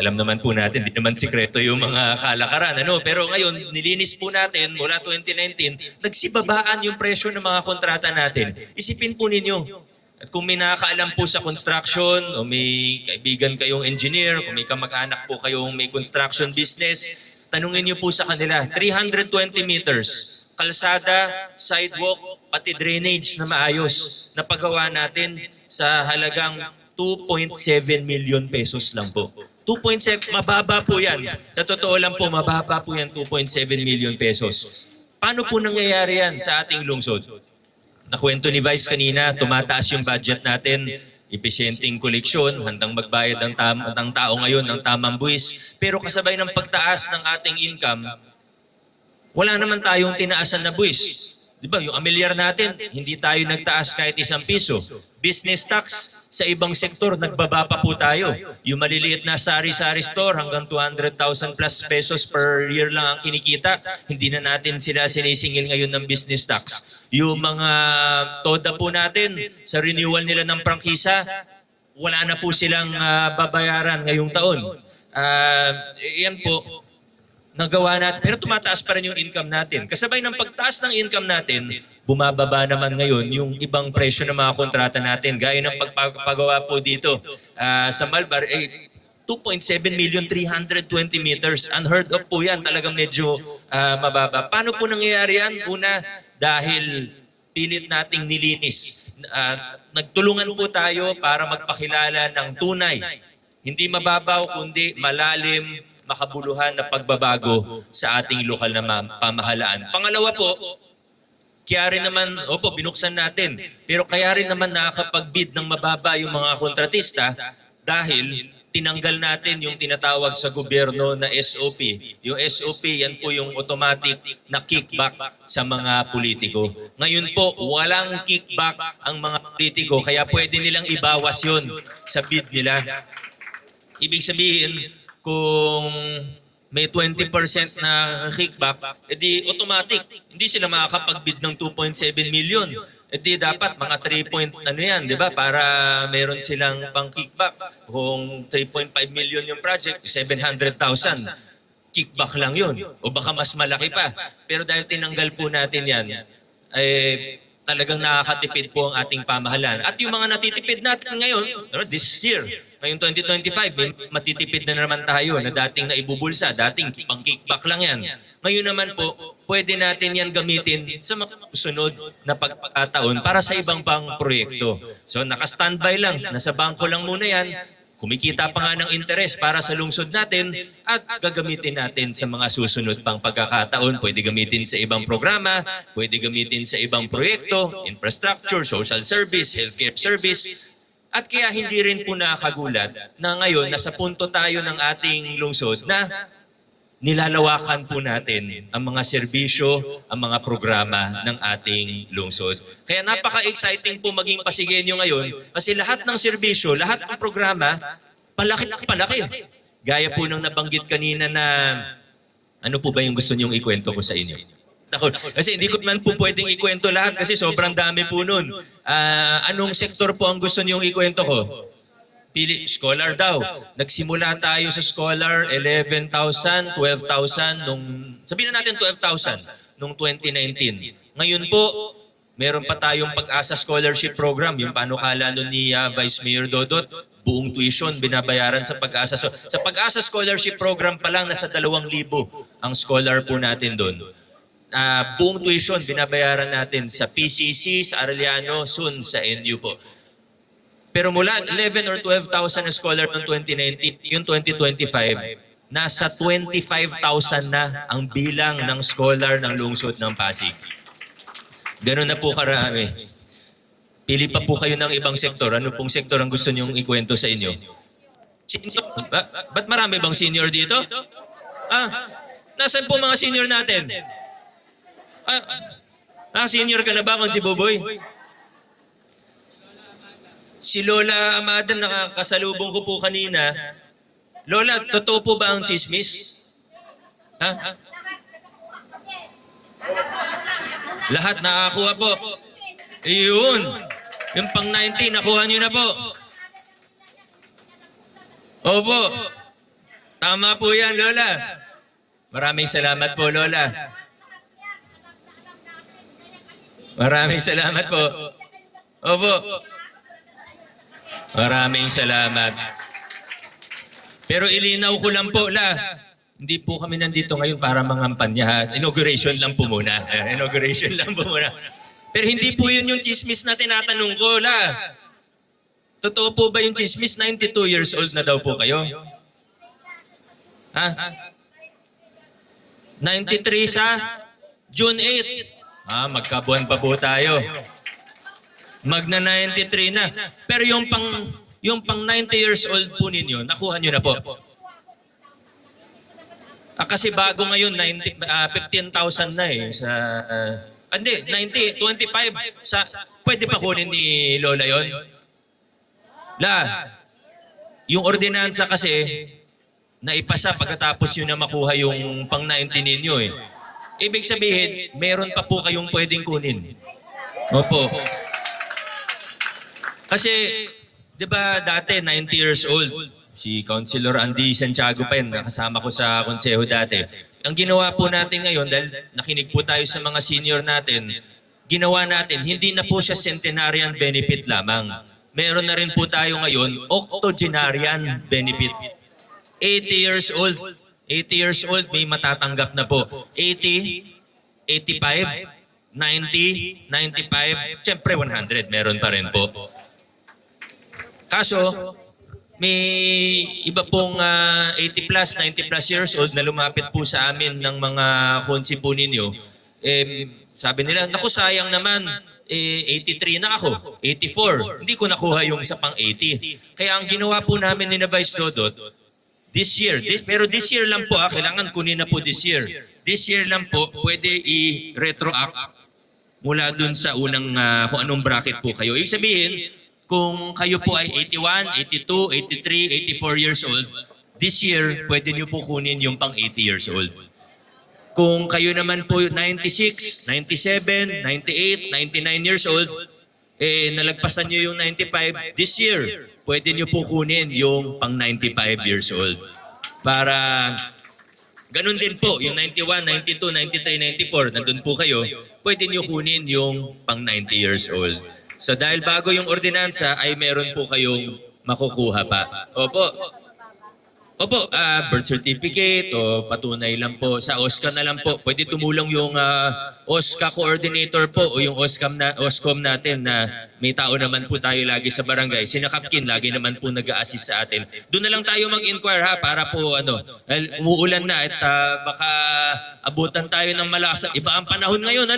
alam naman po natin, di naman sikreto yung mga kalakaran. Pero ngayon, nilinis po natin mula 2019, nagsibabaan yung presyo ng mga kontrata natin. Isipin po ninyo, at kung may nakakaalam po sa construction, o may kaibigan kayong engineer, kung may kamag-anak po kayong may construction business, tanungin niyo po sa kanila, 320 meters, kalsada, sidewalk, pati drainage na maayos, na paggawa natin sa halagang 2.7 million pesos lang po. 2.7, mababa po yan. Sa totoo lang po, mababa po yan, 2.7 million pesos. Paano po nangyayari yan sa ating lungsod? Nakwento ni Vice kanina, tumataas yung budget natin, epesyenteng koleksyon, handang magbayad ng tao ngayon ng tamang buwis. Pero kasabay ng pagtaas ng ating income, wala naman tayong tinaasan na buwis. Di ba? Yung amilyar natin, hindi tayo nagtaas kahit isang piso. Business tax sa ibang sektor, nagbaba pa po tayo. Yung maliliit na sari-sari store, hanggang 200,000 plus pesos per year lang ang kinikita, hindi na natin sila sinisingil ngayon ng business tax. Yung mga TODA po natin, sa renewal nila ng prangkisa, wala na po silang babayaran ngayong taon. Yan po, nagawa natin. Pero tumataas pa rin yung income natin. Kasabay ng pagtaas ng income natin, bumababa naman ngayon yung ibang presyo ng mga kontrata natin. Gaya ng pagpagawa po dito sa Malbar, 2.7 million 320 meters. Unheard of po yan. Talagang medyo mababa. Paano po nangyayari yan? Una, dahil pilit nating nilinis. Nagtulungan po tayo para magpakilala ng tunay. Hindi mababaw, kundi malalim, makabuluhan na pagbabago sa ating lokal na pamahalaan. Pangalawa po, kaya rin naman, binuksan natin, pero kaya rin naman nakakapag-bid ng mababa yung mga kontratista dahil tinanggal natin yung tinatawag sa gobyerno na SOP. Yung SOP, yan po yung automatic na kickback sa mga politiko. Ngayon po, walang kickback ang mga politiko, kaya pwede nilang ibawas yun sa bid nila. Ibig sabihin, kung may 20% na kickback, edi automatic. Hindi sila makakapag-bid ng 2.7 million. Edi dapat mga 3 point ano yan, di ba? Para meron silang pang kickback. Kung 3.5 million yung project, 700,000. Kickback lang yun. O baka mas malaki pa. Pero dahil tinanggal po natin yan, talagang nakakatipid po ang ating pamahalaan. At yung mga natitipid natin ngayon, this year, ngayong 2025, may matitipid na naman tayo na dating naibubulsa, dating pang-kickback lang yan. Ngayon naman po, pwede natin yan gamitin sa mga susunod na pagkakataon para sa ibang pang proyekto. So naka-standby lang, nasa bangko lang muna yan, kumikita pa nga ng interes para sa lungsod natin at gagamitin natin sa mga susunod pang pagkakataon. Pwede gamitin sa ibang programa, pwede gamitin sa ibang proyekto, infrastructure, social service, healthcare service. At kaya hindi rin po nakakagulat na ngayon nasa punto tayo ng ating lungsod na nilalawakan po natin ang mga serbisyo, ang mga programa ng ating lungsod. Kaya napaka-exciting po maging Pasigueño ngayon kasi lahat ng serbisyo, lahat ng programa, palaki. Gaya po ng nabanggit kanina na ano po ba yung gusto niyong ikwento ko sa inyo? Kasi hindi ko man po pwedeng ikwento lahat kasi sobrang dami po nun. Anong sektor po ang gusto niyong ikwento ko? Pili, scholar daw. Nagsimula tayo sa scholar, 11,000, 12,000, sabihin na natin 12,000 nung 2019. Ngayon po, meron pa tayong Pag-asa Scholarship Program, yung panukala nun ni Vice Mayor Dodot, buong tuition binabayaran sa Pag-asa. So, sa Pag-asa Scholarship Program pa lang, nasa 2,000 ang scholar po natin doon. Buong tuition binabayaran natin sa PCC, sa Arellano, soon sa NU po. Pero mula 11 or 12,000 na scholar noong 2019, yung 2025, nasa 25,000 na ang bilang ng scholar ng lungsod ng Pasig. Ganun na po karami. Pili pa po kayo ng ibang sektor. Ano pong sektor ang gusto niyong ikwento sa inyo? Senior? Ba't marami bang senior dito? Nasaan po mga senior natin? Senior ka na ba kung si Buboy? Si Lola Amada, nakakasalubong ko po kanina. Lola, totoo po ba ang chismis? Lahat nakakuha po. Iyon. Yung pang 19, nakuha nyo na po. Opo. Tama po yan, Lola. Maraming salamat po, Lola. Maraming salamat po. Opo. Maraming salamat. Pero ilinaw ko lang po, hindi po kami nandito ngayon para mangampanya. Inauguration lang po muna. Inauguration lang po muna. Pero hindi po yun yung chismis na tinatanong ko, Totoo po ba yung chismis? 92 years old na daw po kayo? 93 sa June 8. Magkabuan pa po tayo. Magna 93 na. Pero yung pang 90 years old po ninyo, nakuha nyo na po. Kasi bago ngayon, 15,000 na sa... hindi, 90, 25. Pwede pa kunin ni Lola yon? Yung ordinansa kasi, naipasa pagkatapos yun na makuha yung pang 90 ninyo Ibig sabihin, meron pa po kayong pwedeng kunin. Opo. Kasi, di ba dati, 90 years old, si Councilor Andy Santiago pa yun, nakasama ko sa konseho dati. Ang ginawa po natin ngayon, dahil nakinig po tayo sa mga senior natin, ginawa natin, hindi na po siya centenarian benefit lamang. Meron na rin po tayo ngayon, octogenarian benefit. 80 years old. 80 years old, may matatanggap na po. 80, 85, 90, 95, siyempre 100, meron pa rin po. Kaso, may iba pong 80 plus, 90 plus years old na lumapit po sa amin ng mga konsi po ninyo. Sabi nila, naku sayang naman, 83 na ako, 84. Hindi ko nakuha yung isa pang 80. Kaya ang ginawa po namin ni Vice Dodot, this year, pero this year lang po, kailangan kunin na po this year. This year lang po, pwede i-retroact mula dun sa unang kung anong bracket po kayo. Ibig sabihin, kung kayo po ay 81, 82, 83, 84 years old, this year, pwede nyo po kunin yung pang 80 years old. Kung kayo naman po 96, 97, 98, 99 years old, nalagpasan nyo yung 95, this year, pwede nyo po kunin yung pang 95 years old. Para ganun din po, yung 91, 92, 93, 94, nandun po kayo, pwede nyo kunin yung pang 90 years old. So dahil bago yung ordinansa ay meron po kayong makukuha pa. Opo, birth certificate o patunay lang po. Sa OSCA na lang po. Pwede tumulong yung OSCA coordinator po o yung OSCOM natin na may tao naman po tayo lagi sa barangay. Sina Kapkin lagi naman po nag-a-assist sa atin. Doon na lang tayo mag-inquire para po umuulan na at baka abutan tayo ng malakas. Iba ang panahon ngayon,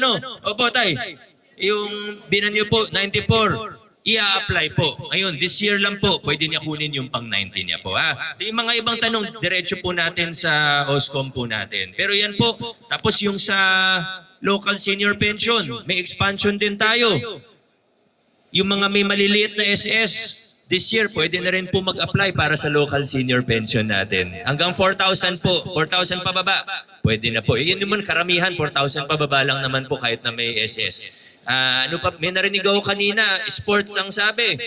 Opo, tay. Yung binan niyo po, 94, i-apply po. Ngayon, this year lang po, pwede niya kunin yung pang 90 niya po. Yung mga ibang tanong, diretso po natin sa OSCOM po natin. Pero yan po, tapos yung sa local senior pension, may expansion din tayo. Yung mga may maliliit na SS, this year, pwede na rin po mag-apply para sa local senior pension natin. Hanggang 4,000 po, 4,000 pababa, pwede na po. Yun naman, karamihan, 4,000 pababa lang naman po kahit na may SS. May narinig ako kanina, sports ang sabi.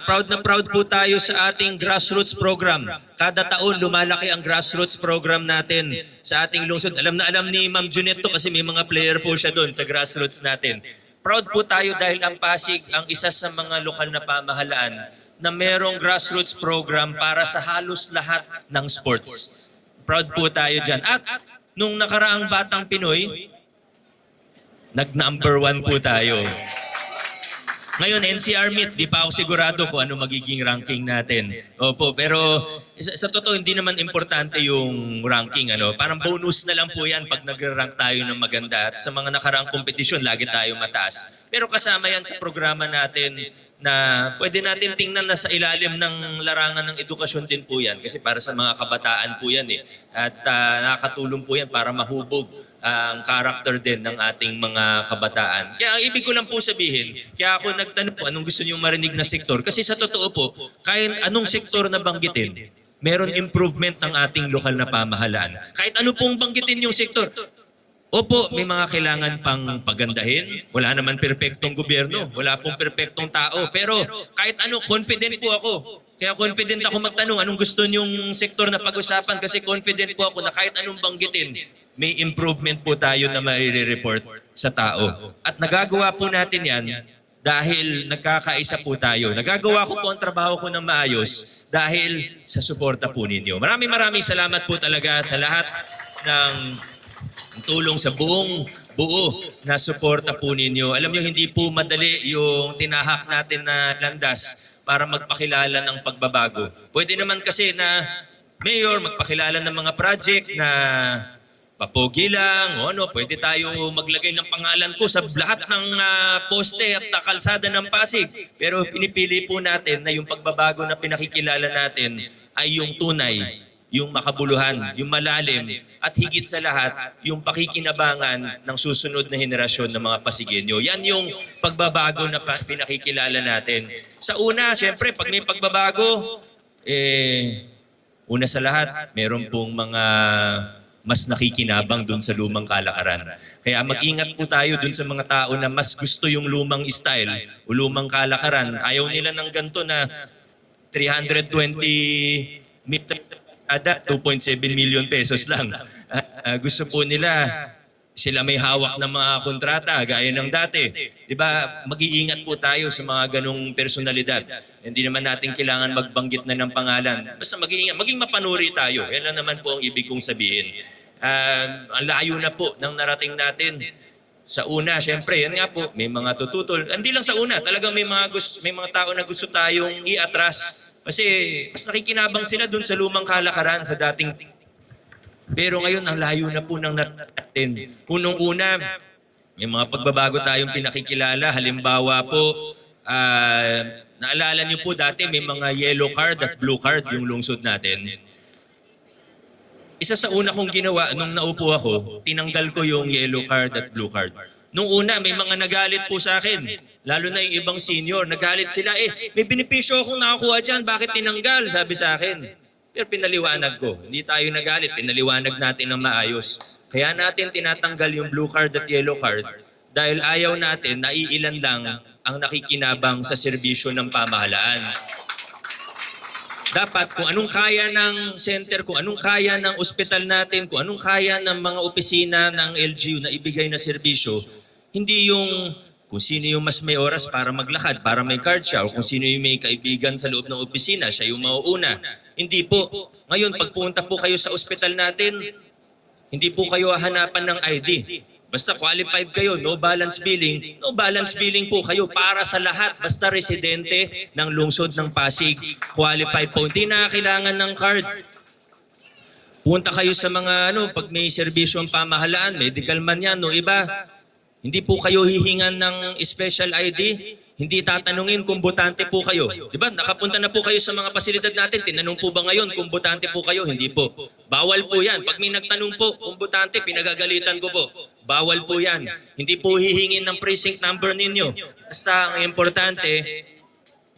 Proud na proud po tayo sa ating grassroots program. Kada taon, lumalaki ang grassroots program natin sa ating lungsod. Alam na alam ni Ma'am Junette to kasi may mga player po siya doon sa grassroots natin. Proud po tayo dahil ang Pasig ang isa sa mga lokal na pamahalaan na merong grassroots program para sa halos lahat ng sports. Proud po tayo dyan. At nung nakaraang Batang Pinoy, nag-number 1 po tayo. Ngayon, NCR meet, di pa ako sigurado kung ano magiging ranking natin. Opo, pero sa totoo, hindi naman importante yung ranking. Parang bonus na lang po yan pag nag-rank tayo ng maganda. At sa mga nakaraang kompetisyon, lagi tayo mataas. Pero kasama yan sa programa natin na pwede natin tingnan na sa ilalim ng larangan ng edukasyon din po yan. Kasi para sa mga kabataan po yan eh. At nakakatulong po yan para mahubog ang character din ng ating mga kabataan. Kaya ang ibig ko lang po sabihin, kaya ako nagtanong po anong gusto niyo marinig na sektor. Kasi sa totoo po, kahit anong sektor na banggitin, meron improvement ng ating lokal na pamahalaan. Kahit ano pong banggitin yung sektor, opo, may mga kailangan pang pagandahin. Wala naman perpektong gobyerno. Wala pong perpektong tao. Pero kahit ano, confident po ako. Kaya confident ako magtanong anong gusto niyong sektor na pag-usapan kasi confident po ako na kahit anong banggitin, may improvement po tayo na mai-report sa tao. At nagagawa po natin yan dahil nagkakaisa po tayo. Nagagawa ko po ang trabaho ko ng maayos dahil sa suporta po ninyo. Maraming salamat po talaga sa lahat ng tulong sa buo na suporta po ninyo. Alam nyo, hindi po madali yung tinahak natin na landas para magpakilala ng pagbabago. Pwede naman kasi na mayor, magpakilala ng mga project na papogi lang, o pwede tayo maglagay ng pangalan ko sa lahat ng poste at kalsada ng Pasig. Pero pinipili po natin na yung pagbabago na pinakikilala natin ay yung tunay, yung makabuluhan, yung malalim, at higit sa lahat, yung pakikinabangan ng susunod na henerasyon ng mga Pasigueño. Yan yung pagbabago na pinakikilala natin. Sa una, siyempre, pag may pagbabago, una sa lahat, meron pong mga mas nakikinabang dun sa lumang kalakaran. Kaya mag-ingat po tayo dun sa mga tao na mas gusto yung lumang style o lumang kalakaran. Ayaw nila ng ganito na 320 meter ada 2.7 million pesos lang. Gusto po nila sila may hawak ng mga kontrata gaya ng dati. 'Di ba? Mag-iingat po tayo sa mga ganung personalidad. Hindi naman natin kailangan magbanggit na ng pangalan. Basta mag-iingat, maging mapanuri tayo. Yan lang naman po ang ibig kong sabihin. Ang layo na po ng narating natin. Sa una, syempre, yan nga po, may mga tututol. Hindi lang sa una, talagang may mga tao na gusto tayong iatras. Kasi mas nakikinabang sila dun sa lumang kalakaran, sa dating. Pero ngayon, ang layo na po ng natin. Kung nung una, may mga pagbabago tayong pinakikilala. Halimbawa po, naalala niyo po dati, may mga yellow card at blue card yung lungsod natin. Isa sa una kong ginawa nung naupo ako, tinanggal ko yung yellow card at blue card. Nung una, may mga nagalit po sa akin. Lalo na yung ibang senior, nagalit sila. May benepisyo akong nakakuha dyan, bakit tinanggal? Sabi sa akin. Pero pinaliwanag ko. Hindi tayo nagalit, pinaliwanag natin ng maayos. Kaya natin tinatanggal yung blue card at yellow card dahil ayaw natin na iilan lang ang nakikinabang sa serbisyo ng pamahalaan. Dapat kung anong kaya ng center, kung anong kaya ng ospital natin, kung anong kaya ng mga opisina ng LGU na ibigay na serbisyo, hindi yung kung sino yung mas may oras para maglakad, para may card siya, o kung sino yung may kaibigan sa loob ng opisina, siya yung mauuna. Hindi po. Ngayon, pagpunta po kayo sa ospital natin, hindi po kayo hahanapan ng ID. Basta qualified kayo, no balance billing po kayo para sa lahat. Basta residente ng lungsod ng Pasig, qualified po. Hindi na kailangan ng card. Punta kayo sa mga pag may serbisyo ang pamahalaan, medical man yan, no iba. Hindi po kayo hihingan ng special ID. Hindi tatanungin kung botante po kayo. Diba? Nakapunta na po kayo sa mga pasilidad natin. Tinanong po ba ngayon kung botante po kayo? Hindi po. Bawal po yan. Pag may nagtanong po kung botante, pinagagalitan ko po. Bawal po yan. Hindi po hihingin ng precinct number ninyo. Basta ang importante,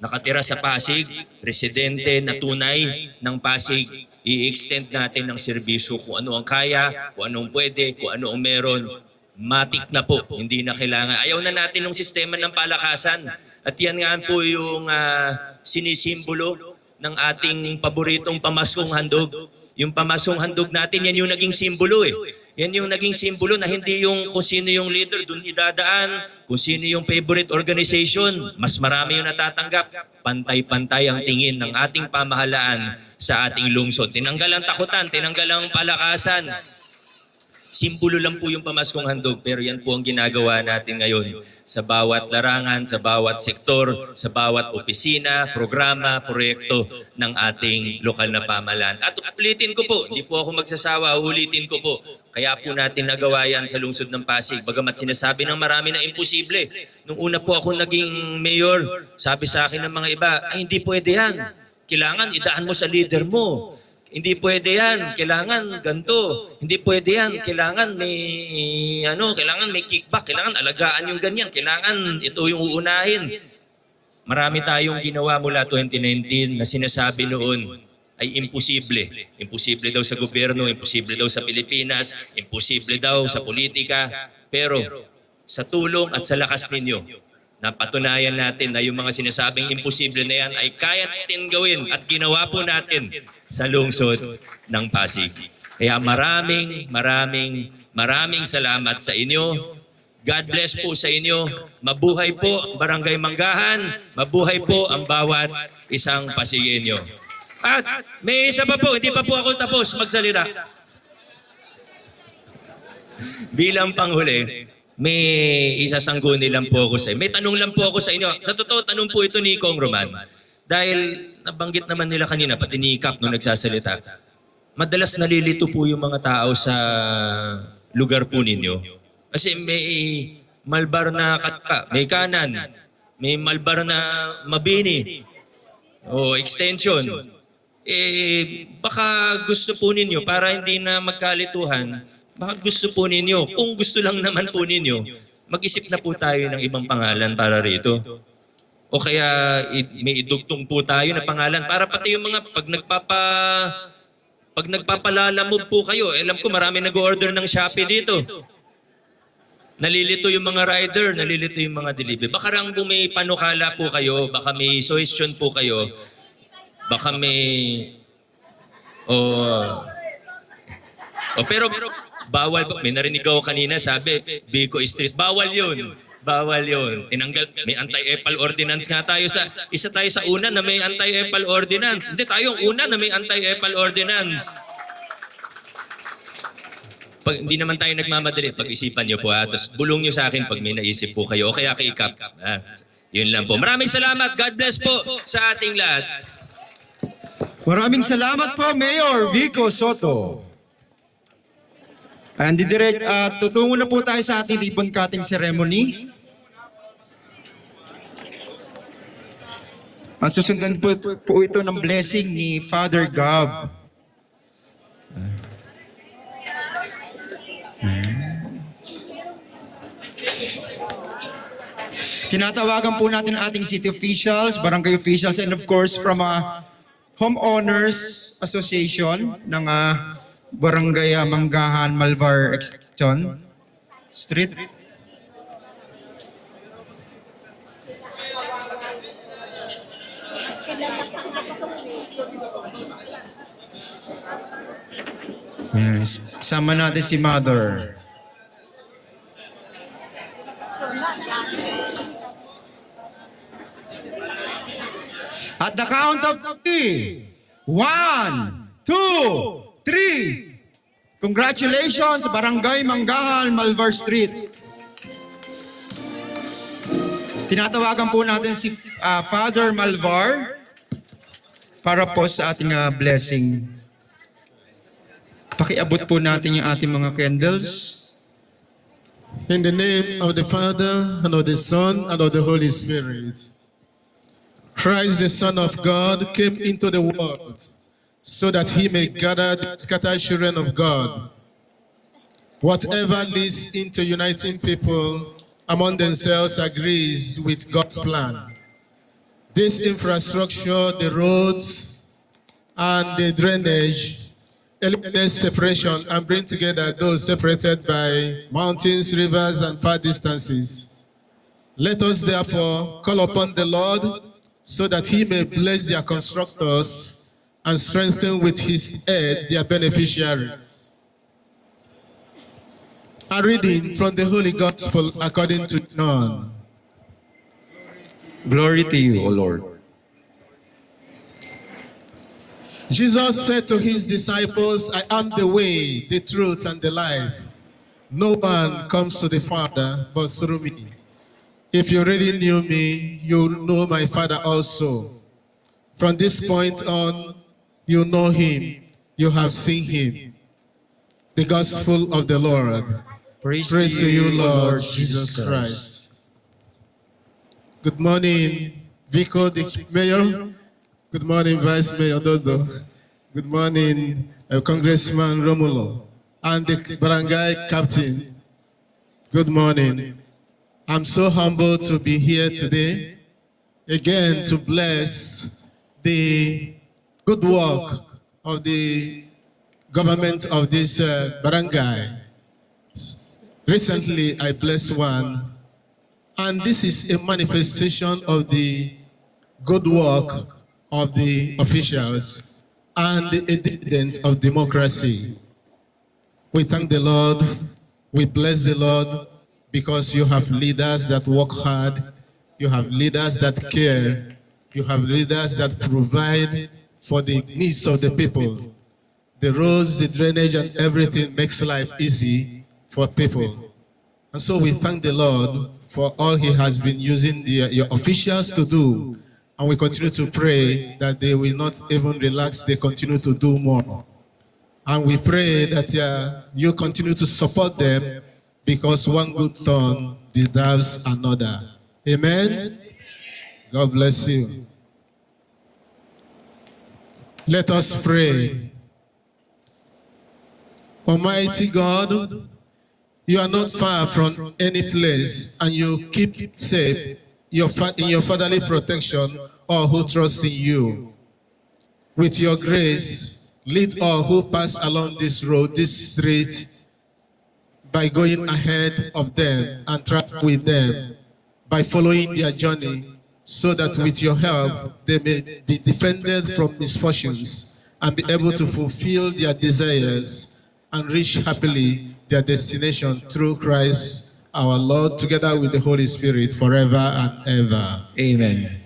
nakatira sa Pasig, residente na tunay ng Pasig, i-extend natin ng serbisyo kung ano ang kaya, kung anong pwede, kung ano ang meron. Matik na po, hindi na kailangan. Ayaw na natin ng sistema ng palakasan. At yan nga po yung sinisimbolo ng ating paboritong pamaskong handog. Yung pamaskong handog natin, yan yung naging simbolo eh. Yan yung naging simbolo na hindi yung kung sino yung leader, dun idadaan, kung sino yung favorite organization, mas marami yung natatanggap. Pantay-pantay ang tingin ng ating pamahalaan sa ating lungsod. Tinanggal ang takutan, tinanggal ang palakasan. Simbolo lang po yung pamaskong handog, pero yan po ang ginagawa natin ngayon sa bawat larangan, sa bawat sektor, sa bawat opisina, programa, proyekto ng ating lokal na pamahalaan. At ulitin ko po, hindi po ako magsasawa, ulitin ko po. Kaya po natin nagawa yan sa lungsod ng Pasig. Bagamat sinasabi ng marami na imposible. Nung una po ako naging mayor, sabi sa akin ng mga iba, ay hindi pwede yan. Kailangan idaan mo sa leader mo. Hindi pwede yan, kailangan ganito. Hindi pwede yan, kailangan may kickback, kailangan alagaan yung ganyan, kailangan ito yung uunahin. Marami tayong ginawa mula 2019 na sinasabi noon ay imposible. Imposible daw sa gobyerno, imposible daw sa Pilipinas, imposible daw sa politika. Pero sa tulong at sa lakas ninyo, napatunayan natin na yung mga sinasabing imposible na yan ay kaya natin gawin at ginawa po natin sa lungsod ng Pasig. Kaya maraming salamat sa inyo. God bless po sa inyo. Mabuhay po ang Barangay Manggahan. Mabuhay po ang bawat isang Pasigenyo. At may isa pa po, hindi pa po ako tapos magsalita. Bilang panghuli, may isasangguni lang po ako sa inyo. May tanong lang po ako sa inyo. Sa totoo, tanong po ito ni Kong Roman. Dahil nabanggit naman nila kanina, pati ni Kap nung nagsasalita, madalas nalilito po yung mga tao sa lugar po ninyo. Kasi may malbar na katka, may kanan, may malbar na mabini, o extension. Baka gusto po ninyo, para hindi na magkalituhan, baka gusto po ninyo, kung gusto lang naman po ninyo, mag-isip na po tayo ng ibang pangalan para rito. O kaya may idugtong po tayo na pangalan para pati yung mga pag nagpapalalamove po kayo, alam ko marami nag-order ng Shopee dito. Nalilito yung mga rider, nalilito yung mga delivery. Baka rang may panukala po kayo, baka may suggestion po kayo, baka may... pero bawal po. May narinig ako kanina, sabi, Biko Street. Bawal yun. Bawal yun. Tinanggal. May anti-EPAL ordinance nga tayo sa... Isa tayo sa una na may anti-EPAL ordinance. Hindi tayo ang una na may anti-EPAL ordinance. Hindi naman tayo nagmamadali. Pag-isipan nyo po ha. Tapos bulong nyo sa akin pag may naisip po kayo. O kaya kay Kap. Yun lang po. Maraming salamat. God bless po sa ating lahat. Maraming salamat po, Mayor Vico Soto. And tutungo na po tayo sa ating ribbon cutting ceremony. Susundan po ito ng blessing ni Father Gab. Tinatawagan po natin ang ating city officials, barangay officials, and of course from Homeowners Association ng Barangay Manggahan, Malvar Extension Street. Yes. Sama natin si Mother. At the count of 3. 1, 2, 3. Congratulations, Barangay Manggahan, Malvar Street. Tinatawagan po natin si Father Malvar para po sa ating blessing. Pakiabot po natin yung ating mga candles. In the name of the Father, and of the Son, and of the Holy Spirit. Christ, the Son of God, came into the world so that he may gather the scattered children of God. Whatever leads into uniting people among themselves agrees with God's plan. This infrastructure, the roads and the drainage, eliminate separation and bring together those separated by mountains, rivers, and far distances. Let us therefore call upon the Lord so that he may bless their constructors and strengthen with his aid their beneficiaries. A reading from the Holy Gospel according to John. Glory to you, O Lord. Jesus said to his disciples, I am the way, the truth, and the life. No one comes to the Father but through me. If you really knew me, you know my Father also. From this point on, you know him, you have seen him. The gospel of the Lord. Praise to you, Lord Jesus Christ. Good morning, Vico, the Mayor. Good morning, Vice Mayor Dodo. Good morning, Congressman Romulo. And the barangay captain. Good morning. I'm so humbled to be here today, again to bless the good work of the government of this barangay. Recently, I blessed one, and this is a manifestation of the good work of the officials and the dividend of democracy. We thank the Lord, we bless the Lord, because you have leaders that work hard, you have leaders that care, you have leaders that provide for the needs of the people. The roads, the drainage, and everything makes life easy for people. And so we thank the Lord for all He has been using your officials to do. And we continue to pray that they will not even relax, they continue to do more. And we pray that you continue to support them, because one good turn deserves another. Amen? God bless you. Let us pray. Almighty God, you are not far from any place, and you keep safe in your fatherly protection all who trust in you. With your grace, lead all who pass along this road, this street, by going ahead of them and travel with them, by following their journey, so that with your help they may be defended from misfortunes and be able to fulfill their desires and reach happily their destination through Christ our Lord, together with the Holy Spirit, forever and ever. Amen.